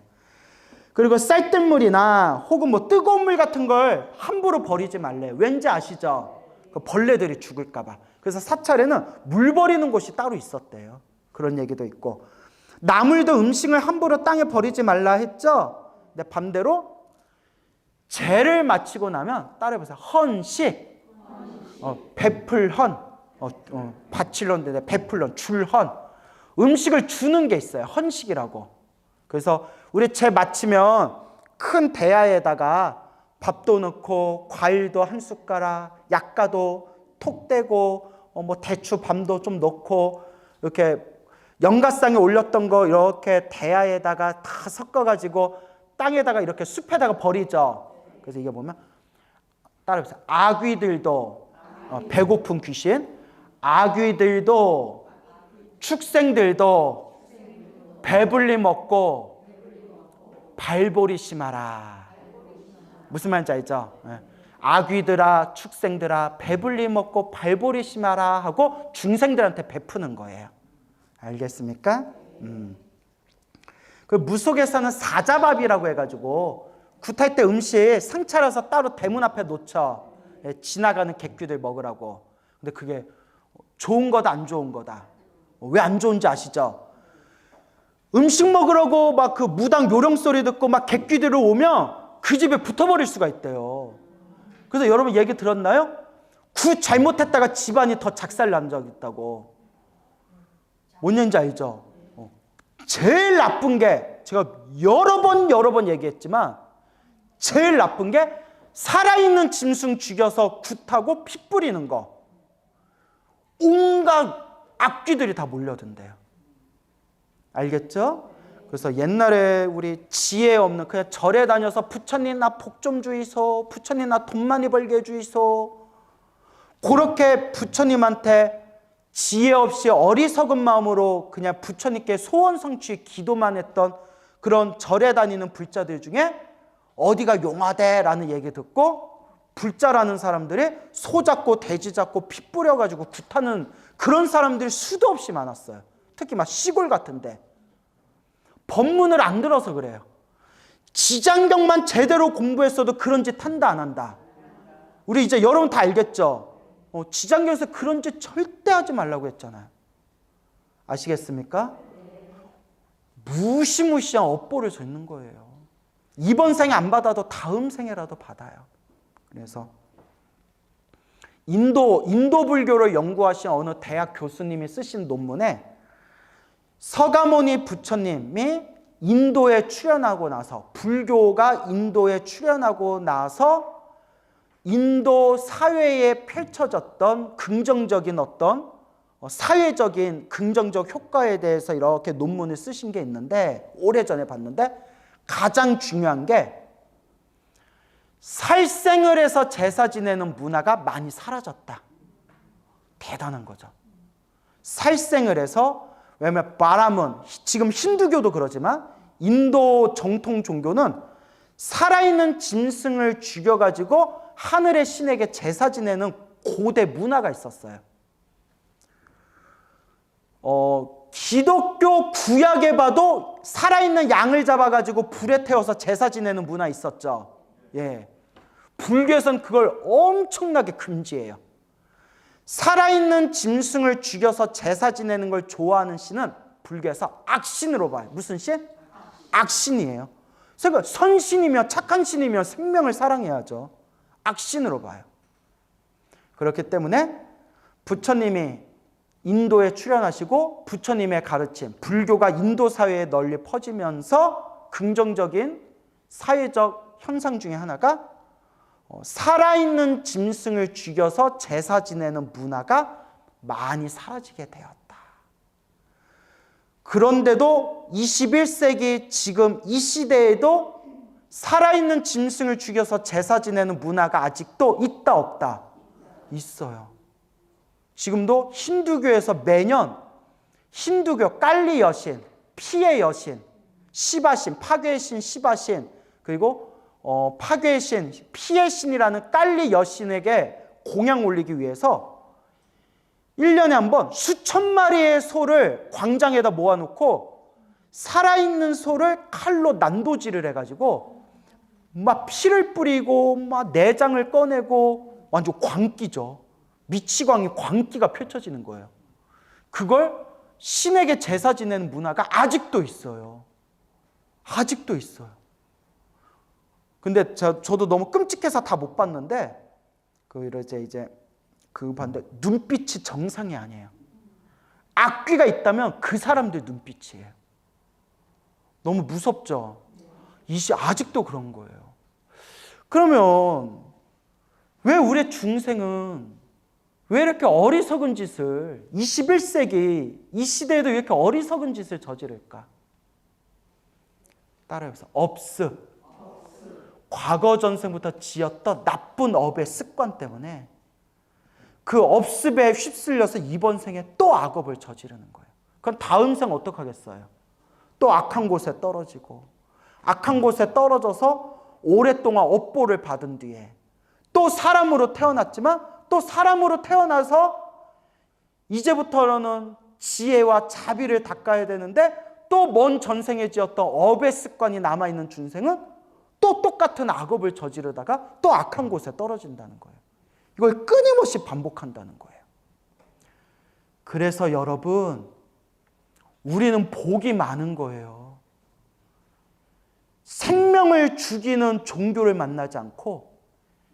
그리고 쌀뜨물이나 혹은 뭐 뜨거운 물 같은 걸 함부로 버리지 말래. 왠지 아시죠? 벌레들이 죽을까 봐. 그래서 사찰에는 물 버리는 곳이 따로 있었대요. 그런 얘기도 있고. 나물도 음식을 함부로 땅에 버리지 말라 했죠? 근데 반대로 제를 마치고 나면 따라해보세요. 헌식, 베풀헌, 바칠런데 베풀런, 줄헌. 음식을 주는 게 있어요. 헌식이라고. 그래서 우리 제 마치면 큰 대야에다가 밥도 넣고 과일도 한 숟가락, 약과도 톡 떼고 뭐 대추 밤도 좀 넣고 이렇게 연가상에 올렸던 거 이렇게 대야에다가 다 섞어가지고 땅에다가 이렇게 숲에다가 버리죠. 그래서 이게 보면 따라해보세요. 아귀들도 배고픈 귀신, 아귀들도 축생들도 배불리 먹고 발보리 심하라. 무슨 말인지 알죠? 예. 아귀들아 축생들아 배불리 먹고 발보리 심하라 하고 중생들한테 베푸는 거예요. 알겠습니까? 그 무속에서는 사자밥이라고 해가지고 굿할 때 음식 상 차려서 따로 대문 앞에 놓쳐. 지나가는 객귀들 먹으라고. 근데 그게 좋은 거다 안 좋은 거다. 왜 안 좋은지 아시죠? 음식 먹으라고 막 그 무당 요령 소리 듣고 막 객귀들을 오면 그 집에 붙어버릴 수가 있대요. 그래서 여러분 얘기 들었나요? 굿 잘못했다가 집안이 더 작살 난 적 있다고. 뭔 얘기인지 알죠? 제일 나쁜 게 제가 여러 번 얘기했지만 제일 나쁜 게 살아있는 짐승 죽여서 굿하고 피 뿌리는 거. 온갖 악귀들이 다 몰려든대요. 알겠죠? 그래서 옛날에 우리 지혜 없는 그냥 절에 다녀서 부처님 나 복 좀 주이소, 부처님 나 돈 많이 벌게 해주이소, 그렇게 부처님한테 지혜 없이 어리석은 마음으로 그냥 부처님께 소원 성취 기도만 했던 그런 절에 다니는 불자들 중에 어디가 용하대라는 얘기 듣고 불자라는 사람들이 소 잡고 돼지 잡고 피 뿌려가지고 굿하는 그런 사람들이 수도 없이 많았어요. 특히 막 시골 같은데. 법문을 안 들어서 그래요. 지장경만 제대로 공부했어도 그런 짓 한다 안 한다. 우리 이제 여러분 다 알겠죠? 지장경에서 그런 짓 절대 하지 말라고 했잖아요. 아시겠습니까? 무시무시한 업보를 줬는 거예요. 이번 생에 안 받아도 다음 생에라도 받아요. 그래서 인도 불교를 연구하신 어느 대학 교수님이 쓰신 논문에 서가모니 부처님이 인도에 출현하고 나서, 불교가 인도에 출현하고 나서 인도 사회에 펼쳐졌던 긍정적인 어떤 사회적인 긍정적 효과에 대해서 이렇게 논문을 쓰신 게 있는데, 오래전에 봤는데 가장 중요한 게 살생을 해서 제사 지내는 문화가 많이 사라졌다. 대단한 거죠. 살생을 해서, 왜냐하면 바람은 지금 힌두교도 그러지만 인도 정통 종교는 살아있는 짐승을 죽여가지고 하늘의 신에게 제사 지내는 고대 문화가 있었어요. 기독교 구약에 봐도 살아있는 양을 잡아가지고 불에 태워서 제사 지내는 문화 있었죠. 예. 불교에서는 그걸 엄청나게 금지해요. 살아있는 짐승을 죽여서 제사 지내는 걸 좋아하는 신은 불교에서 악신으로 봐요. 무슨 신? 악신이에요. 그러니까 선신이며 착한 신이며 생명을 사랑해야죠. 악신으로 봐요. 그렇기 때문에 부처님이 인도에 출현하시고 부처님의 가르침, 불교가 인도 사회에 널리 퍼지면서 긍정적인 사회적 현상 중에 하나가 살아있는 짐승을 죽여서 제사 지내는 문화가 많이 사라지게 되었다. 그런데도 21세기 지금 이 시대에도 살아있는 짐승을 죽여서 제사 지내는 문화가 아직도 있다 없다? 있어요. 지금도 힌두교에서 매년 힌두교 깔리 여신, 피의 여신, 시바신, 파괴의 신 시바신, 그리고 파괴의 신, 피의 신이라는 깔리 여신에게 공양 올리기 위해서 1년에 한 번 수천 마리의 소를 광장에다 모아놓고 살아있는 소를 칼로 난도질을 해가지고 막 피를 뿌리고 막 내장을 꺼내고 완전 광기죠. 미치광이 광기가 펼쳐지는 거예요. 그걸 신에게 제사 지내는 문화가 아직도 있어요. 아직도 있어요. 근데 저도 너무 끔찍해서 다 못 봤는데 이제 그 봤는데 눈빛이 정상이 아니에요. 악귀가 있다면 그 사람들 눈빛이에요. 너무 무섭죠. 아직도 그런 거예요. 그러면 왜 우리 중생은 왜 이렇게 어리석은 짓을 21세기 이 시대에도 이렇게 어리석은 짓을 저지를까? 따라해보세요. 업습. 과거 전생부터 지었던 나쁜 업의 습관 때문에 그 업습에 휩쓸려서 이번 생에 또 악업을 저지르는 거예요. 그럼 다음 생 어떡하겠어요? 또 악한 곳에 떨어지고 악한 곳에 떨어져서 오랫동안 업보를 받은 뒤에 또 사람으로 태어났지만 또 사람으로 태어나서 이제부터는 지혜와 자비를 닦아야 되는데 또 먼 전생에 지었던 업의 습관이 남아있는 중생은 또 똑같은 악업을 저지르다가 또 악한 곳에 떨어진다는 거예요. 이걸 끊임없이 반복한다는 거예요. 그래서 여러분, 우리는 복이 많은 거예요. 생명을 죽이는 종교를 만나지 않고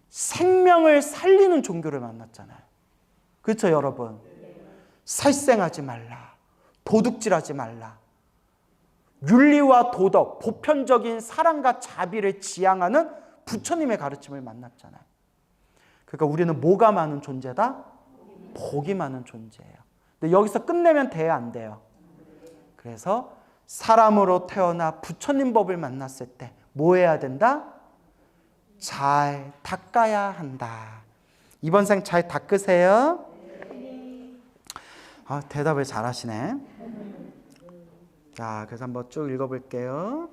생명을 살리는 종교를 만났잖아요. 그렇죠, 여러분? 살생하지 말라, 도둑질하지 말라, 윤리와 도덕, 보편적인 사랑과 자비를 지향하는 부처님의 가르침을 만났잖아요. 그러니까 우리는 뭐가 많은 존재다? 복이 많은 존재예요. 근데 여기서 끝내면 돼요, 안 돼요? 그래서 사람으로 태어나 부처님 법을 만났을 때 뭐 해야 된다? 잘 닦아야 한다. 이번 생 잘 닦으세요. 대답을 잘하시네. 자, 그래서 한번 쭉 읽어볼게요.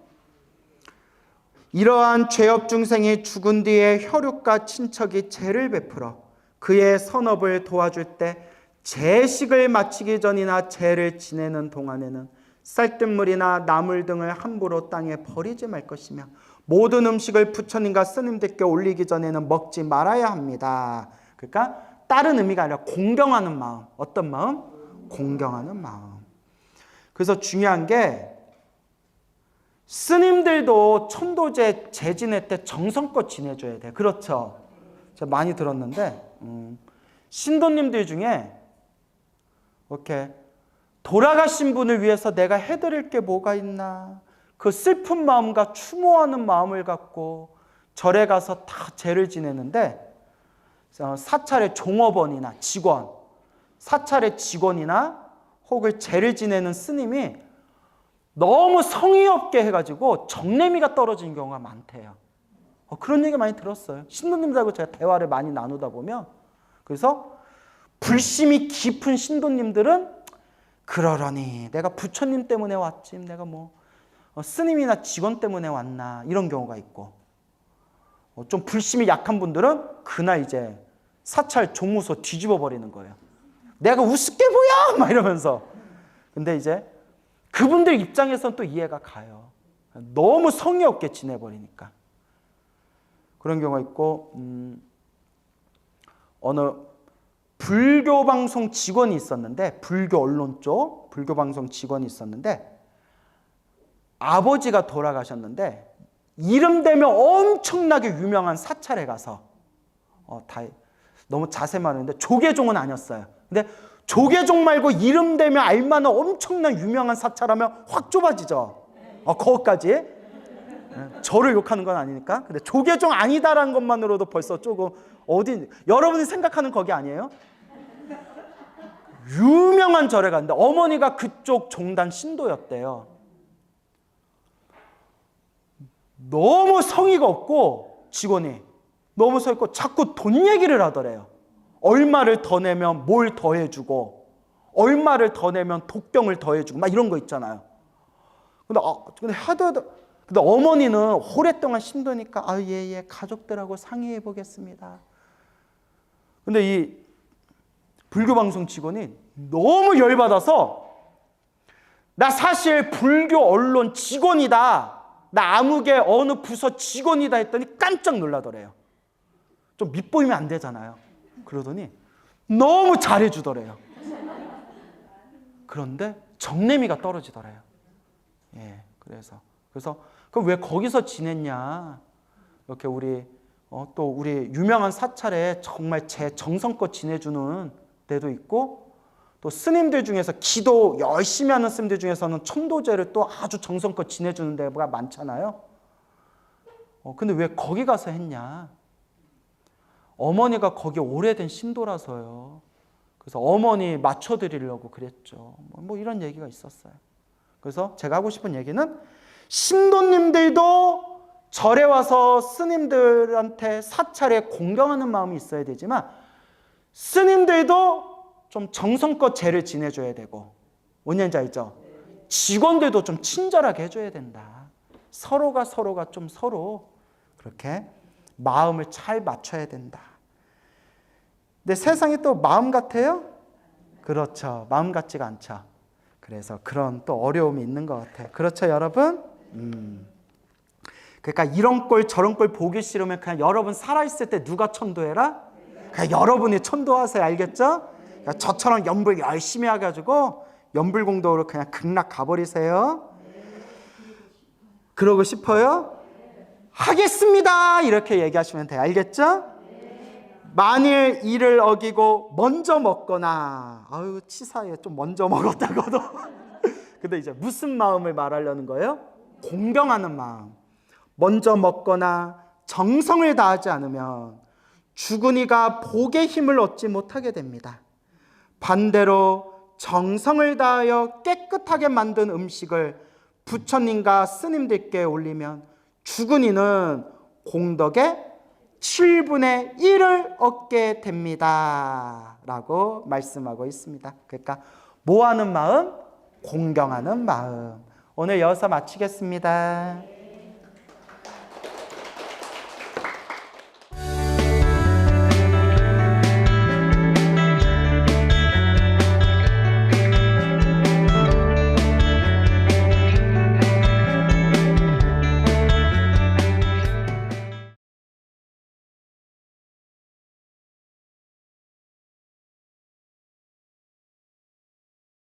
이러한 죄업 중생이 죽은 뒤에 혈육과 친척이 죄를 베풀어 그의 선업을 도와줄 때 제식을 마치기 전이나 죄를 지내는 동안에는 쌀뜨물이나 나물 등을 함부로 땅에 버리지 말 것이며 모든 음식을 부처님과 스님들께 올리기 전에는 먹지 말아야 합니다. 그러니까 다른 의미가 아니라 공경하는 마음. 어떤 마음? 공경하는 마음. 그래서 중요한 게 스님들도 천도제 제 지낼 때 정성껏 지내줘야 돼요. 그렇죠? 제가 많이 들었는데 신도님들 중에 이렇게 돌아가신 분을 위해서 내가 해드릴 게 뭐가 있나, 그 슬픈 마음과 추모하는 마음을 갖고 절에 가서 다 제를 지내는데 사찰의 종업원이나 직원, 사찰의 직원이나 혹은 제를 지내는 스님이 너무 성의 없게 해가지고 정내미가 떨어지는 경우가 많대요. 그런 얘기 많이 들었어요. 신도님들하고 제가 대화를 많이 나누다 보면. 그래서 불심이 깊은 신도님들은 그러려니 내가 부처님 때문에 왔지, 내가 뭐 스님이나 직원 때문에 왔나, 이런 경우가 있고, 좀 불심이 약한 분들은 그날 이제 사찰 종무소 뒤집어 버리는 거예요. 내가 우습게 보여! 막 이러면서. 근데 이제 그분들 입장에서는 또 이해가 가요. 너무 성의 없게 지내버리니까. 그런 경우가 있고, 어느 불교 방송 직원이 있었는데, 불교 언론 쪽 불교 방송 직원이 있었는데, 아버지가 돌아가셨는데 이름 되면 엄청나게 유명한 사찰에 가서 너무 자세 말하는데 조계종은 아니었어요. 근데 조계종 말고 이름 되면 알만한 엄청난 유명한 사찰하면 확 좁아지죠. 거기까지. 저를 욕하는 건 아니니까. 근데 조계종 아니다라는 것만으로도 벌써 조금 여러분이 생각하는 거기 아니에요? 유명한 절에 갔는데 어머니가 그쪽 종단 신도였대요. 너무 성의가 없고 직원이 너무 성의 없고 자꾸 돈 얘기를 하더래요. 얼마를 더 내면 뭘 더 해주고, 얼마를 더 내면 독경을 더 해주고, 막 이런 거 있잖아요. 근데 어머니는 오랫동안 신도니까 예, 가족들하고 상의해 보겠습니다. 근데 이 불교 방송 직원이 너무 열받아서 나 사실 불교 언론 직원이다, 나 아무개 어느 부서 직원이다 했더니 깜짝 놀라더래요. 좀 밑보이면 안 되잖아요. 그러더니 너무 잘해주더래요. 그런데 정내미가 떨어지더래요. 예, 그래서 그럼 왜 거기서 지냈냐? 이렇게 또 우리 유명한 사찰에 정말 제 정성껏 지내주는 데도 있고, 또 스님들 중에서 기도 열심히 하는 스님들 중에서는 천도제를 또 아주 정성껏 지내주는 데가 많잖아요. 근데 왜 거기 가서 했냐? 어머니가 거기 오래된 신도라서요. 그래서 어머니 맞춰드리려고 그랬죠. 뭐 이런 얘기가 있었어요. 그래서 제가 하고 싶은 얘기는 신도님들도 절에 와서 스님들한테 사찰에 공경하는 마음이 있어야 되지만 스님들도 좀 정성껏 제를 지내줘야 되고, 뭔지 알죠? 직원들도 좀 친절하게 해줘야 된다. 서로가 좀 서로 그렇게 마음을 잘 맞춰야 된다. 근데 세상이 또 마음 같아요? 그렇죠. 마음 같지가 않죠. 그래서 그런 또 어려움이 있는 것 같아요. 그렇죠, 여러분? 그러니까 이런 꼴 저런 꼴 보기 싫으면 그냥 여러분 살아있을 때 누가 천도해라? 그냥 여러분이 천도하세요. 알겠죠? 그러니까 저처럼 연불 열심히 해가지고 연불공덕으로 그냥 극락 가버리세요. 그러고 싶어요? 하겠습니다. 이렇게 얘기하시면 돼요. 알겠죠? 만일 이를 어기고 먼저 먹거나, 아유 치사해, 좀 먼저 먹었다고도. 근데 이제 무슨 마음을 말하려는 거예요? 공경하는 마음. 먼저 먹거나 정성을 다하지 않으면 죽은 이가 복의 힘을 얻지 못하게 됩니다. 반대로 정성을 다하여 깨끗하게 만든 음식을 부처님과 스님들께 올리면 죽은 이는 공덕의 7분의 1을 얻게 됩니다. 라고 말씀하고 있습니다. 그러니까 뭐 하는 마음? 공경하는 마음. 오늘 여기서 마치겠습니다.